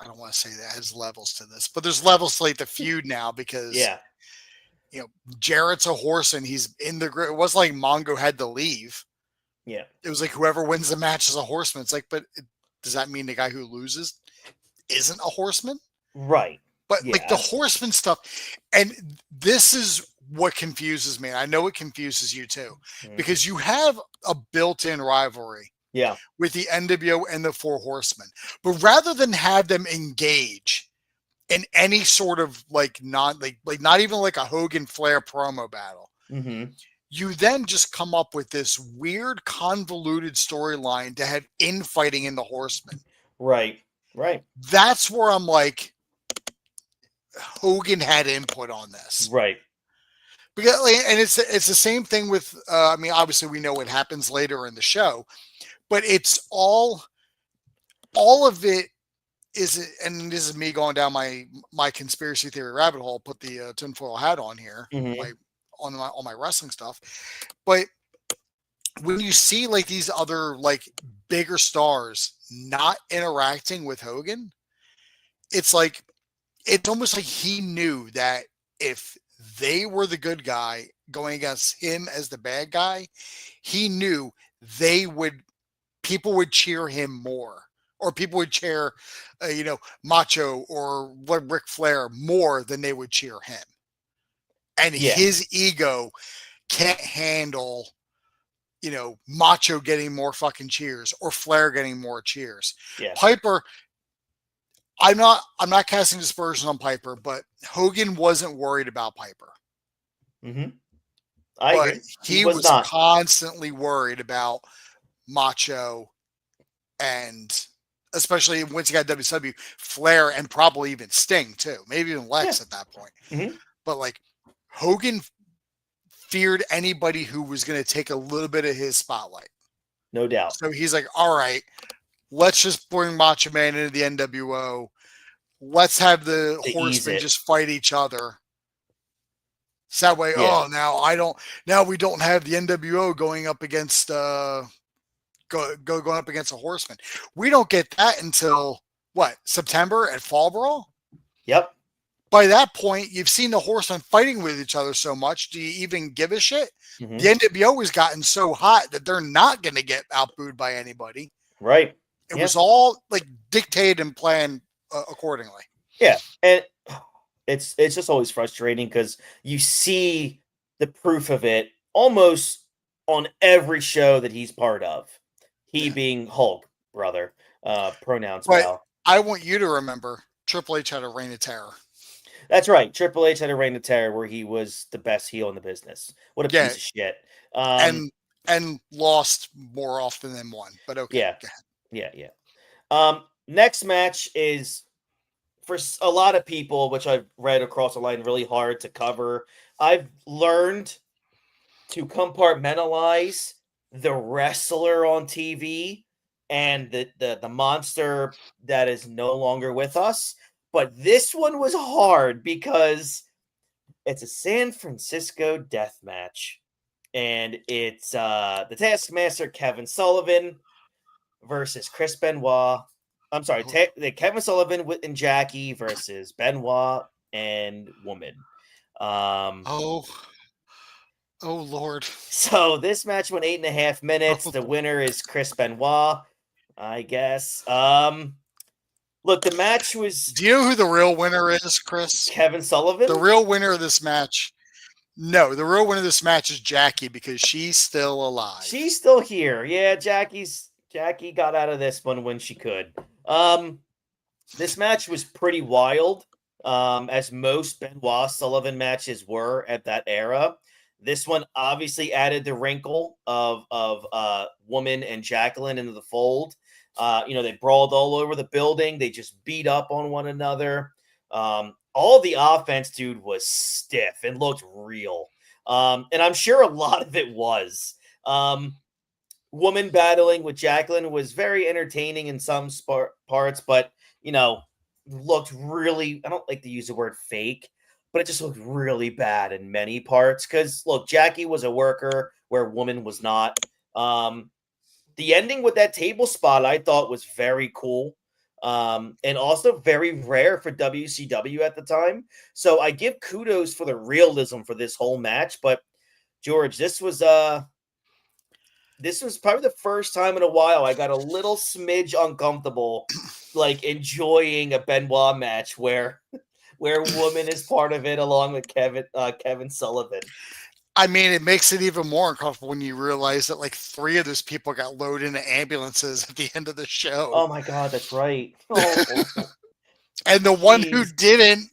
I don't want to say that has levels to this, but there's levels to like the feud now, because Jarrett's a horse and he's in the group. It wasn't like Mongo had to leave. Yeah. It was like whoever wins the match is a horseman. It's like, but does that mean the guy who loses isn't a horseman? Right. But like the horseman stuff, and this is what confuses me. I know it confuses you too, because you have a built-in rivalry with the NWO and the Four Horsemen. But rather than have them engage in any sort of not even like a Hogan Flair promo battle, you then just come up with this weird convoluted storyline to have infighting in the Horsemen. Right. That's where I'm like, Hogan had input on this. Right. Because, and it's the same thing with, obviously we know what happens later in the show, but it's all of it is, and this is me going down my conspiracy theory rabbit hole, put the tinfoil hat on here, on my wrestling stuff. But when you see like these other like bigger stars not interacting with Hogan, it's like, it's almost like he knew that if they were the good guy going against him as the bad guy, he knew people would cheer him more, or people would cheer, Macho or Ric Flair more than they would cheer him. And his ego can't handle, Macho getting more fucking cheers or Flair getting more cheers. Yeah. Piper, I'm not casting dispersion on Piper, but Hogan wasn't worried about Piper. I agree. He was constantly worried about Macho, and especially once he got WCW, Flair, and probably even Sting too, maybe even Lex at that point. But like Hogan feared anybody who was going to take a little bit of his spotlight. No doubt. So he's like, all right, let's just bring Macho Man into the NWO. Let's have the To ease Horsemen it. just fight each other. So that way, Yeah. now we don't have the NWO going up against going up against a Horseman. We don't get that until what, September at Fall Brawl? Yep. By that point, you've seen the Horsemen fighting with each other so much. Do you even give a shit? Mhm. The NWO has gotten so hot that they're not going to get outbooed by anybody. Right. It was all like dictated and planned accordingly. Yeah, and it's just always frustrating because you see the proof of it almost on every show that he's part of. He being Hulk, brother, pronouns But pal. I want you to remember Triple H had a reign of terror. That's right. Triple H had a reign of terror where he was the best heel in the business. What a piece of shit. And lost more often than won. But okay. Yeah. Next match is, for a lot of people, which I've read across the line, really hard to cover. I've learned to compartmentalize the wrestler on TV and the monster that is no longer with us. But this one was hard because it's a San Francisco death match. And it's the Taskmaster Kevin Sullivan versus Chris Benoit. I'm sorry, Kevin Sullivan and Jackie versus Benoit and Woman. Oh Lord. So this match went 8.5 minutes. The winner is Chris Benoit, I guess. Look, the match was. Do you know who the real winner is, Chris? Kevin Sullivan? The real winner of this match. No, the real winner of this match is Jackie because she's still alive. She's still here. Yeah, Jackie got out of this one when she could. This match was pretty wild, as most Benoit Sullivan matches were at that era. This one obviously added the wrinkle of Woman and Jacqueline into the fold. They brawled all over the building. They just beat up on one another. All the offense, dude, was stiff and looked real. And I'm sure a lot of it was. Woman battling with Jacqueline was very entertaining in some parts, but, looked really, I don't like to use the word fake, but it just looked really bad in many parts. Because, look, Jackie was a worker where Woman was not. The ending with that table spot I thought was very cool. And also very rare for WCW at the time. So I give kudos for the realism for this whole match. But George, this was probably the first time in a while I got a little smidge uncomfortable, like enjoying a Benoit match where Woman is part of it along with Kevin Sullivan. I mean, it makes it even more uncomfortable when you realize that like 3 of those people got loaded into ambulances at the end of the show. Oh my God, that's right. Oh. And the one who didn't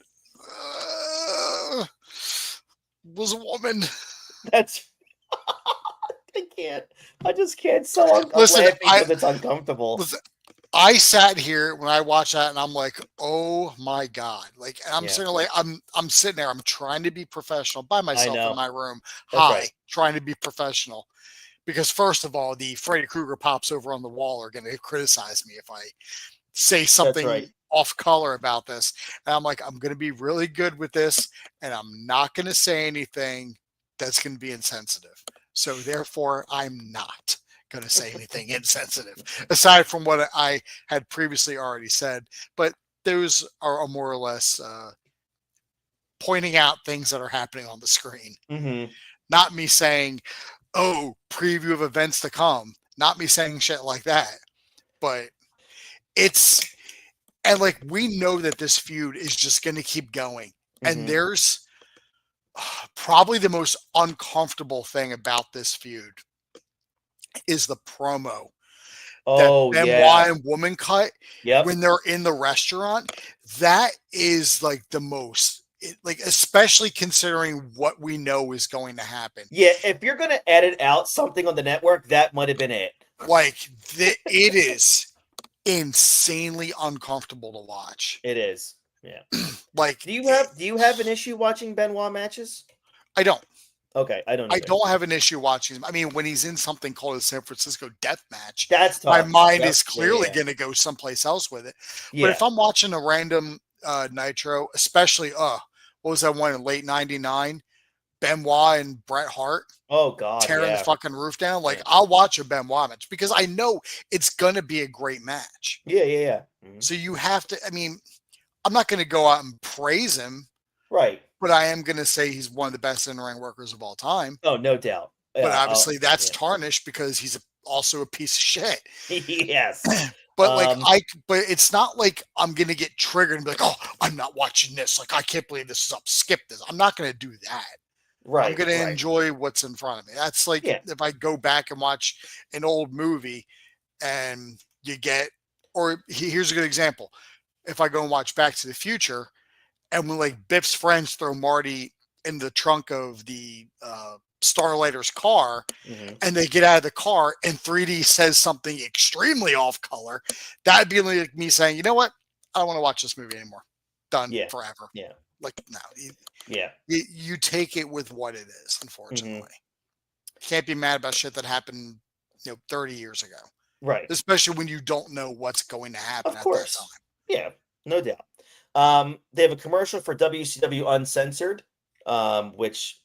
was a woman. That's I just can't. So I'm listen, laughing because it's uncomfortable. Listen, I sat here when I watched that and I'm like, oh my God. Like, and I'm sitting there, like, I'm sitting there, I'm trying to be professional by myself in my room. Trying to be professional. Because first of all, the Freddy Krueger pops over on the wall are going to criticize me if I say something off color about this. And I'm like, I'm going to be really good with this and I'm not going to say anything that's going to be insensitive. So therefore, I'm not going to say anything insensitive, aside from what I had previously already said. But those are more or less pointing out things that are happening on the screen. Mm-hmm. Not me saying, oh, preview of events to come. Not me saying shit like that. But and like, we know that this feud is just going to keep going. Mm-hmm. And there's probably the most uncomfortable thing about this feud is the promo that Benoit and Woman cut when they're in the restaurant. That is like the most, especially considering what we know is going to happen. Yeah, if you're going to edit out something on the network, that might have been it. It is insanely uncomfortable to watch. It is. Yeah. Do you have an issue watching Benoit matches? I don't. Okay, I don't I either. don't have an issue watching him. I mean, when he's in something called a San Francisco Death Match, That's my tough. mind Yep. is clearly Yeah. going to go someplace else with it. Yeah. But if I'm watching a random Nitro, especially what was that one in late '99? Benoit and Bret Hart Oh God, tearing the yeah. fucking roof down. Like Yeah. I'll watch a Benoit match because I know it's gonna be a great match. Yeah. Mhm. So you have to. I mean, I'm not going to go out and praise him, Right. but I am going to say he's one of the best in-ring workers of all time. Oh, no doubt. But Yeah, obviously that's yeah. tarnished because he's also a piece of shit. Yes. But but it's not like I'm going to get triggered and be like, oh, I'm not watching this. Like, I can't believe this is up. Skip this. I'm not going to do that. Right. I'm going to enjoy what's in front of me. That's like if I go back and watch an old movie and you get, or here's a good example. If I go and watch Back to the Future and when like Biff's friends throw Marty in the trunk of the Starlighter's car and they get out of the car and 3D says something extremely off color, that'd be like me saying, you know what? I don't want to watch this movie anymore. Done forever. Yeah. Like, no. Yeah. You take it with what it is, unfortunately. Can't be mad about shit that happened, 30 years ago. Right. Especially when you don't know what's going to happen Of course. at that time. Yeah, no doubt. They have a commercial for WCW Uncensored, which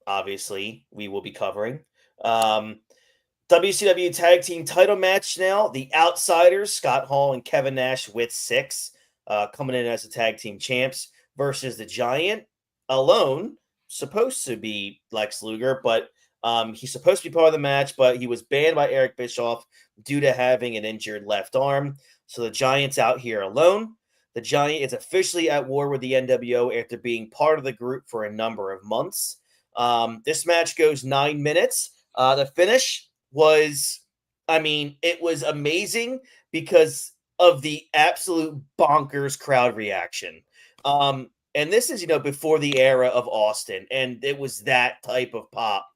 obviously we will be covering. WCW Tag Team Title match now. The Outsiders, Scott Hall and Kevin Nash with 6, coming in as the tag team champs versus the Giant alone. Supposed to be Lex Luger, but he's supposed to be part of the match, but he was banned by Eric Bischoff due to having an injured left arm. So the Giant's out here alone. The Giant is officially at war with the NWO after being part of the group for a number of months. This match goes 9 minutes. The finish was, it was amazing because of the absolute bonkers crowd reaction. And this is, before the era of Austin, and it was that type of pop.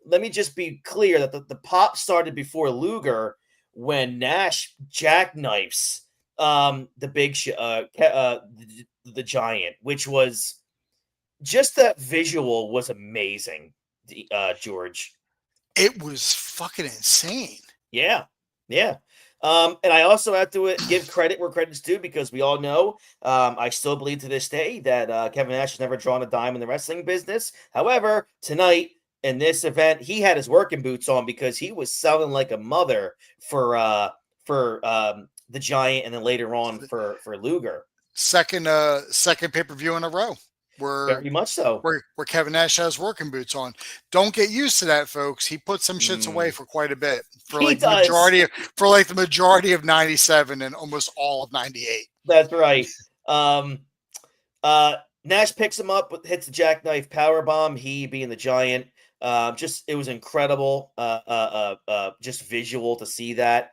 Let me just be clear that the pop started before Luger when Nash jackknifes the Giant, which was just that visual was amazing, George. It was fucking insane. Yeah. And I also have to give credit where credit's due because we all know, I still believe to this day that Kevin Nash has never drawn a dime in the wrestling business. However, tonight in this event, he had his working boots on because he was selling like a mother for the Giant, and then later on for Luger. Second pay-per-view in a row. Very much so. Where Kevin Nash has working boots on. Don't get used to that, folks. He put some shits away for quite a bit. For like the majority of 97 and almost all of 98. That's right. Nash picks him up, hits the jackknife powerbomb, he being the Giant. It was incredible. Just visual to see that.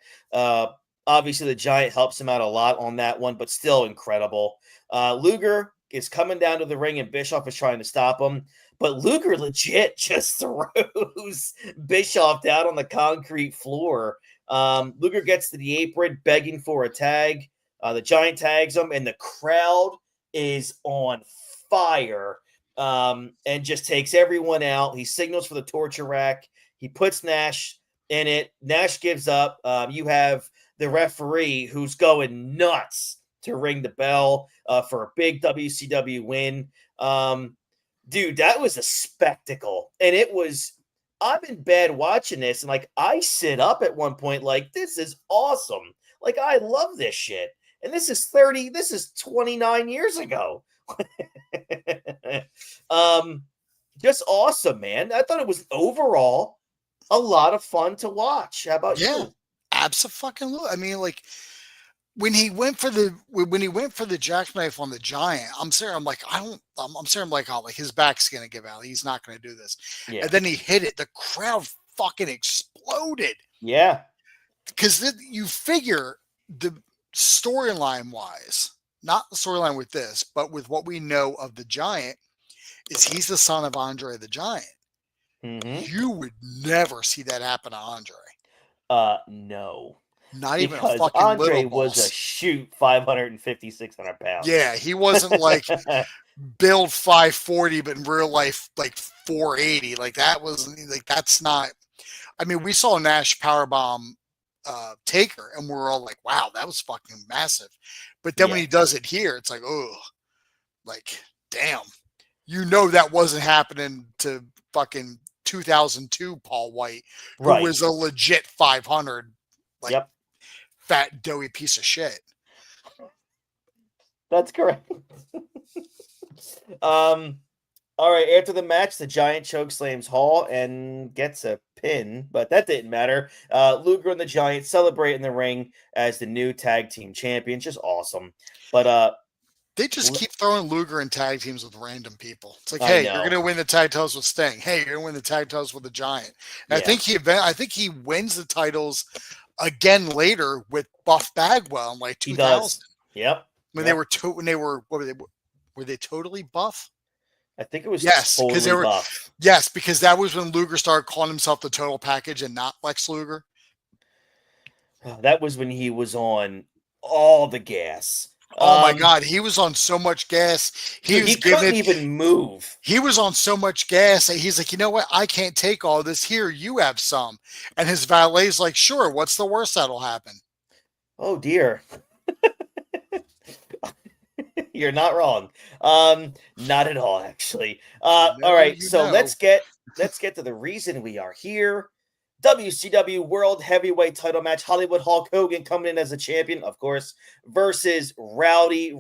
Obviously the Giant helps him out a lot on that one, but still incredible. Luger is coming down to the ring and Bischoff is trying to stop him, but Luger legit just throws Bischoff down on the concrete floor. Luger gets to the apron begging for a tag. The Giant tags him and the crowd is on fire. And just takes everyone out. He signals for the torture rack. He puts Nash in it. Nash gives up. You have the referee who's going nuts to ring the bell for a big WCW win. Dude, that was a spectacle. And I'm in bed watching this, and like I sit up at one point like, this is awesome. Like, I love this shit. And this is 29 years ago. Just awesome, man. I thought it was overall a lot of fun to watch. How about you? Absolutely. I mean, like when he went for the jackknife on the Giant, I'm like, oh, like his back's gonna give out. He's not gonna do this. Yeah. And then he hit it. The crowd fucking exploded. Yeah. Because then you figure the storyline wise, not the storyline with this, but with what we know of the Giant, is he's the son of Andre the Giant. Mm-hmm. You would never see that happen to Andre. No. Not even a because fucking Andre little was a boss. shoot 550, 600 pounds. Yeah, he wasn't like build 540, but in real life, like 480. Like that was like, that's not, I mean, we saw Nash powerbomb Taker and we're all like, wow, that was fucking massive. But then when he does it here, it's like, oh, like, damn. You know that wasn't happening to fucking 2002 Paul White, who was a legit 500, like, fat, doughy piece of shit. That's correct. All right, after the match, the Giant chokeslams Hall and gets a pin, but that didn't matter. Luger and the Giant celebrate in the ring as the new tag team champions. Just awesome. But they just keep throwing Luger in tag teams with random people. It's like, hey, you're going to win the tag titles with Sting. Hey, you're going to win the tag titles with the Giant. And I think he wins the titles again later with Buff Bagwell in like 2000. He does. Yep. When they were what were they totally buff? I think it was because they were buff. Yes, because that was when Luger started calling himself the Total Package and not Lex Luger. That was when he was on all the gas. Oh my God, he was on so much gas. He couldn't even move. He was on so much gas that he's like, you know what? I can't take all this. Here, you have some. And his valet's like, sure. What's the worst that'll happen? Oh dear. You're not wrong. Not at all, actually. All right, so let's get to the reason we are here. WCW World Heavyweight Title match. Hollywood Hulk Hogan coming in as a champion, of course, versus Roddy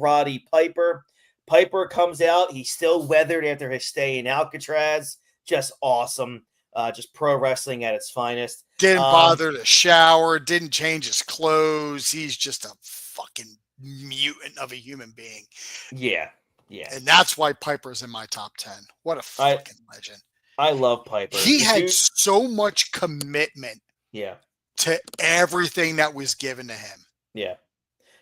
Piper. Piper comes out. He's still weathered after his stay in Alcatraz. Just awesome. Just pro wrestling at its finest. Didn't bother to shower. Didn't change his clothes. He's just a fucking mutant of a human being. Yeah. And that's why Piper's in my top 10. What a fucking legend. I love Piper. He had so much commitment to everything that was given to him. Yeah.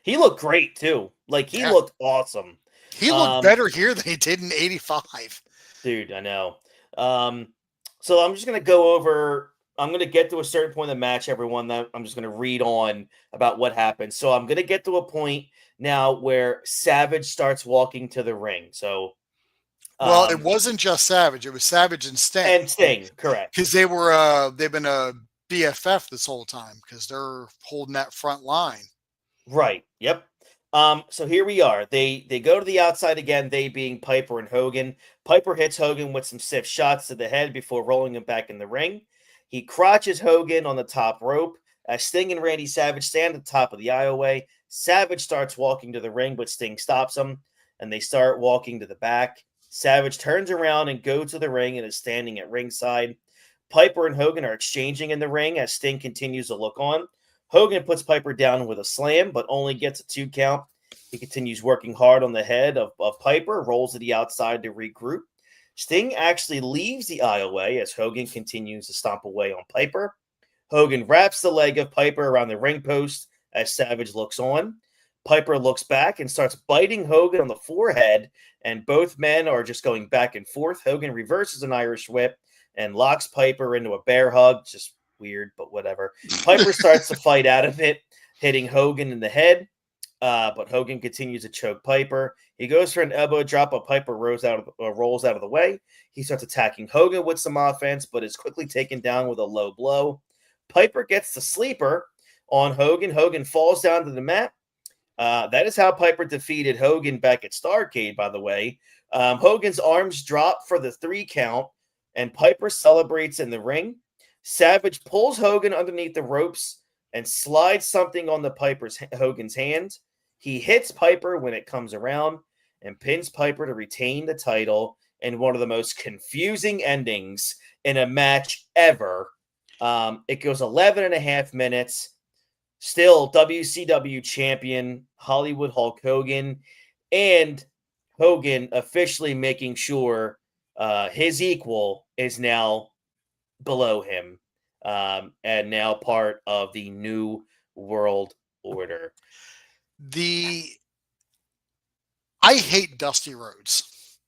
He looked great too. Like he looked awesome. He looked better here than he did in 85. Dude, I know. So I'm just going to go over, I'm going to get to a certain point in the match, everyone, that I'm just going to read on about what happened. So I'm going to get to a point now where Savage starts walking to the ring. So well, it wasn't just Savage; it was Savage and Sting. And Sting, correct? Because they've been a BFF this whole time because they're holding that front line. Right. Yep. So here we are. They go to the outside again. They being Piper and Hogan. Piper hits Hogan with some stiff shots to the head before rolling him back in the ring. He crotches Hogan on the top rope as Sting and Randy Savage stand at the top of the aisleway. Savage starts walking to the ring, but Sting stops him, and they start walking to the back. Savage turns around and goes to the ring and is standing at ringside. Piper and Hogan are exchanging in the ring as Sting continues to look on. Hogan puts Piper down with a slam, but only gets a 2 count. He continues working hard on the head of Piper, rolls to the outside to regroup. Sting actually leaves the aisleway as Hogan continues to stomp away on Piper. Hogan wraps the leg of Piper around the ring post as Savage looks on. Piper looks back and starts biting Hogan on the forehead, and both men are just going back and forth. Hogan reverses an Irish whip and locks Piper into a bear hug. Just weird, but whatever. Piper starts to fight out of it, hitting Hogan in the head, but Hogan continues to choke Piper. He goes for an elbow drop, but Piper rolls out of the way. He starts attacking Hogan with some offense, but is quickly taken down with a low blow. Piper gets the sleeper on Hogan. Hogan falls down to the mat. That is how Piper defeated Hogan back at Starrcade, by the way. Hogan's arms drop for the 3 count, and Piper celebrates in the ring. Savage pulls Hogan underneath the ropes and slides something on Hogan's hand. He hits Piper when it comes around and pins Piper to retain the title in one of the most confusing endings in a match ever. It goes 11 and a half minutes. Still WCW champion Hollywood Hulk Hogan, and Hogan officially making sure his equal is now below him, and now part of the new world order. I hate Dusty Rhodes.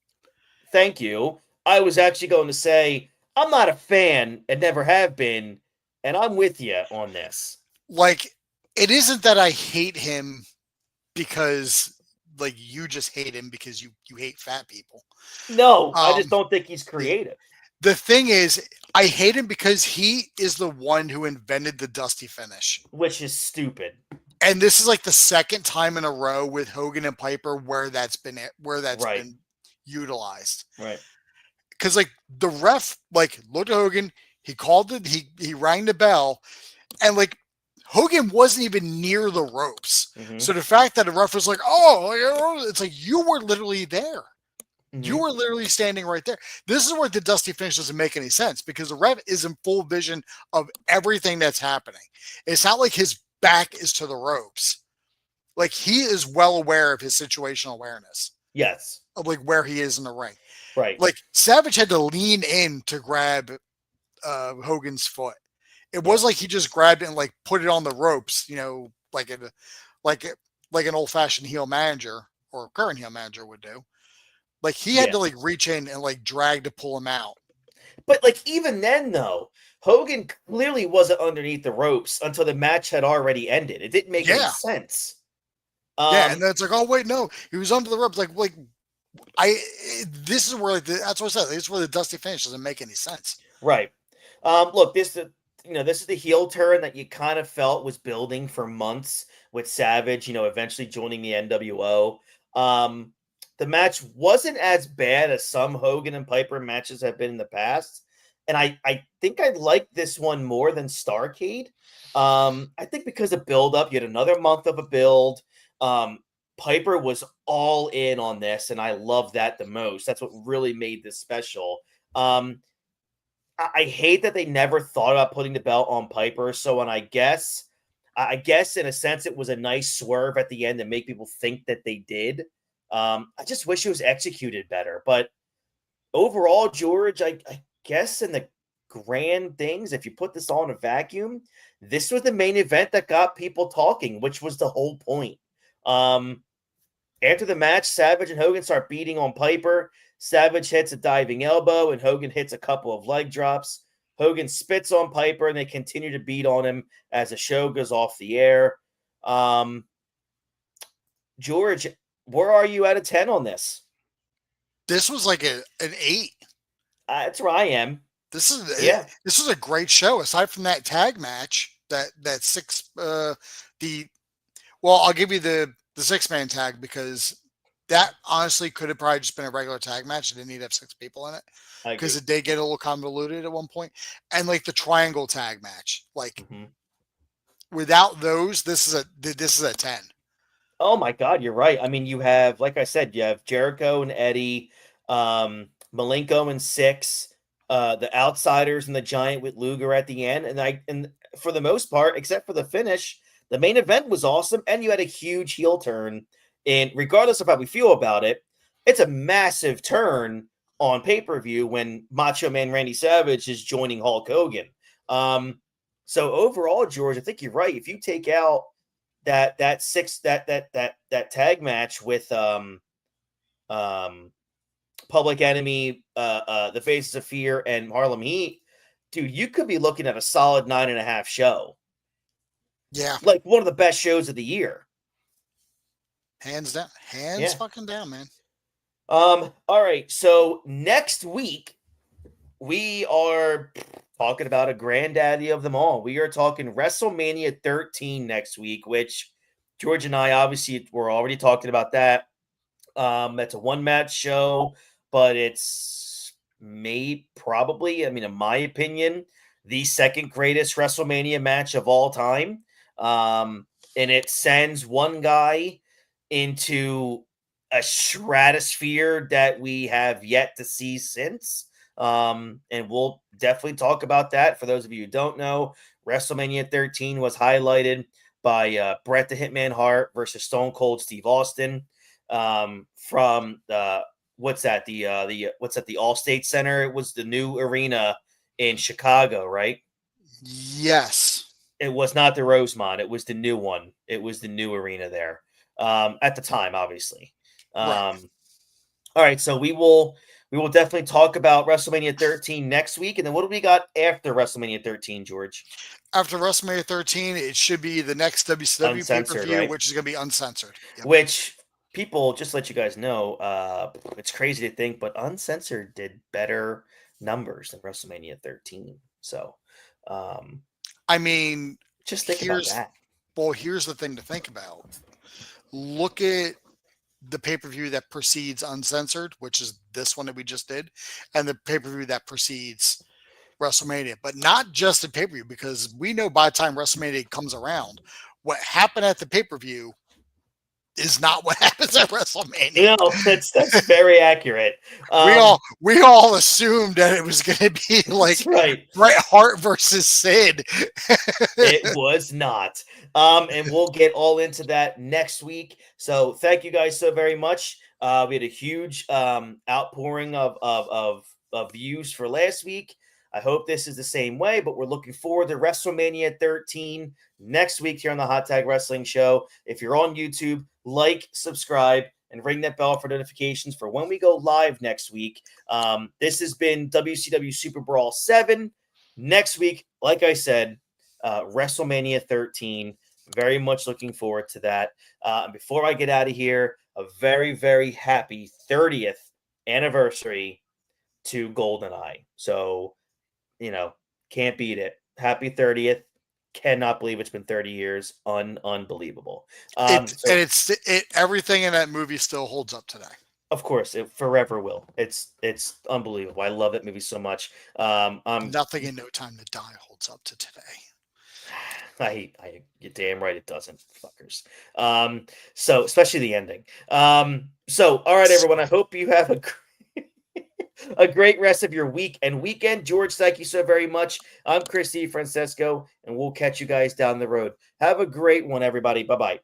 Thank you. I was actually going to say I'm not a fan and never have been, and I'm with you on this. Like, it isn't that I hate him because like you just hate him because you hate fat people. No, I just don't think he's creative. The thing is, I hate him because he is the one who invented the dusty finish, which is stupid. And this is like the second time in a row with Hogan and Piper where that's been been utilized. Right. Because like the ref like looked at Hogan, he called it, he rang the bell, and like Hogan wasn't even near the ropes. Mm-hmm. So the fact that the ref was like, oh, it's like you were literally there. Mm-hmm. You were literally standing right there. This is where the dusty finish doesn't make any sense because the ref is in full vision of everything that's happening. It's not like his back is to the ropes. Like he is well aware of his situational awareness. Yes. Of like where he is in the ring. Right. Like Savage had to lean in to grab Hogan's foot. It was like he just grabbed it and like put it on the ropes, you know, like an old fashioned heel manager or current heel manager would do. Like he had to like reach in and like drag to pull him out. But like even then though, Hogan clearly wasn't underneath the ropes until the match had already ended. It didn't make any sense. And then it's like, oh wait, no, he was under the ropes. This is where like that's what I said. This is where the dusty finish doesn't make any sense. Right. Look, this is the heel turn that you kind of felt was building for months with Savage, eventually joining the NWO. The match wasn't as bad as some Hogan and Piper matches have been in the past. And I think I like this one more than Starrcade. I think because of build-up, you had another month of a build. Piper was all in on this, and I love that the most. That's what really made this special. I hate that they never thought about putting the belt on Piper. So, and I guess in a sense, it was a nice swerve at the end to make people think that they did. I just wish it was executed better. But overall, George, I guess in the grand things, if you put this all in a vacuum, this was the main event that got people talking, which was the whole point. After the match, Savage and Hogan start beating on Piper. Savage hits a diving elbow, and Hogan hits a couple of leg drops. Hogan spits on Piper, and they continue to beat on him as the show goes off the air. George, where are you out of 10 on this? This was like an 8. That's where I am. This is a great show. Aside from that tag match, that 6 I'll give you the 6-man tag because that honestly could have probably just been a regular tag match. It didn't need to have 6 people in it because it did get a little convoluted at one point. And like the triangle tag match, without those, this is a 10. Oh my God, you're right. I mean, you have, like I said, you have Jericho and Eddie, Malenko and Six, the Outsiders and the Giant with Luger at the end, and for the most part, except for the finish, the main event was awesome, and you had a huge heel turn. And regardless of how we feel about it, it's a massive turn on pay-per-view when Macho Man Randy Savage is joining Hulk Hogan. So overall, George, I think you're right. If you take out that tag match with Public Enemy, the Faces of Fear, and Harlem Heat, dude, you could be looking at a solid 9.5 show. Yeah, like one of the best shows of the year, hands down, fucking down, man. All right, so next week we are talking about a granddaddy of them all. We are talking WrestleMania 13 next week, which George and I obviously were already talking about that. That's a one-match show, but it's probably, in my opinion, the second greatest WrestleMania match of all time. And it sends one guy into a stratosphere that we have yet to see since. And we'll definitely talk about that. For those of you who don't know, WrestleMania 13 was highlighted by Bret the Hitman Hart versus Stone Cold Steve Austin from the Allstate Center. It was the new arena in Chicago, right? Yes. It was not the Rosemont. It was the new one. It was the new arena there at the time, obviously. Right. All right, so we will we will definitely talk about WrestleMania 13 next week. And then what do we got after WrestleMania 13, George? After WrestleMania 13, it should be the next WCW Uncensored, pay-per-view, right? which is going to be uncensored. Yep. Which people, just to let you guys know, it's crazy to think, but uncensored did better numbers than WrestleMania 13. So, I mean, just think about that. Well, here's the thing to think about. Look at the pay-per-view that precedes Uncensored, which is this one that we just did, and the pay-per-view that precedes WrestleMania. But not just the pay-per-view, because we know by the time WrestleMania comes around, what happened at the pay-per-view is not what happens at WrestleMania. No, that's very accurate. We all assumed that it was going to be like Bret Hart versus Sid. It was not. And we'll get all into that next week. So thank you guys so very much. We had a huge outpouring of views for last week. I hope this is the same way, but we're looking forward to WrestleMania 13 next week here on the Hot Tag Wrestling Show. If you're on YouTube, like, subscribe, and ring that bell for notifications for when we go live next week. This has been WCW SuperBrawl VII. Next week, like I said, WrestleMania 13. Very much looking forward to that. Before I get out of here, a very, very happy 30th anniversary to GoldenEye. So, can't beat it. Happy 30th. Cannot believe it's been 30 years. Unbelievable. Everything in that movie still holds up today. Of course, it forever will. It's unbelievable. I love that movie so much. Nothing in No Time to Die holds up to today. You're damn right it doesn't, fuckers. So especially the ending. So all right, everyone. I hope you have a great rest of your week and weekend. George, thank you so very much. I'm Chris D. Francesco, and we'll catch you guys down the road. Have a great one, everybody. Bye-bye.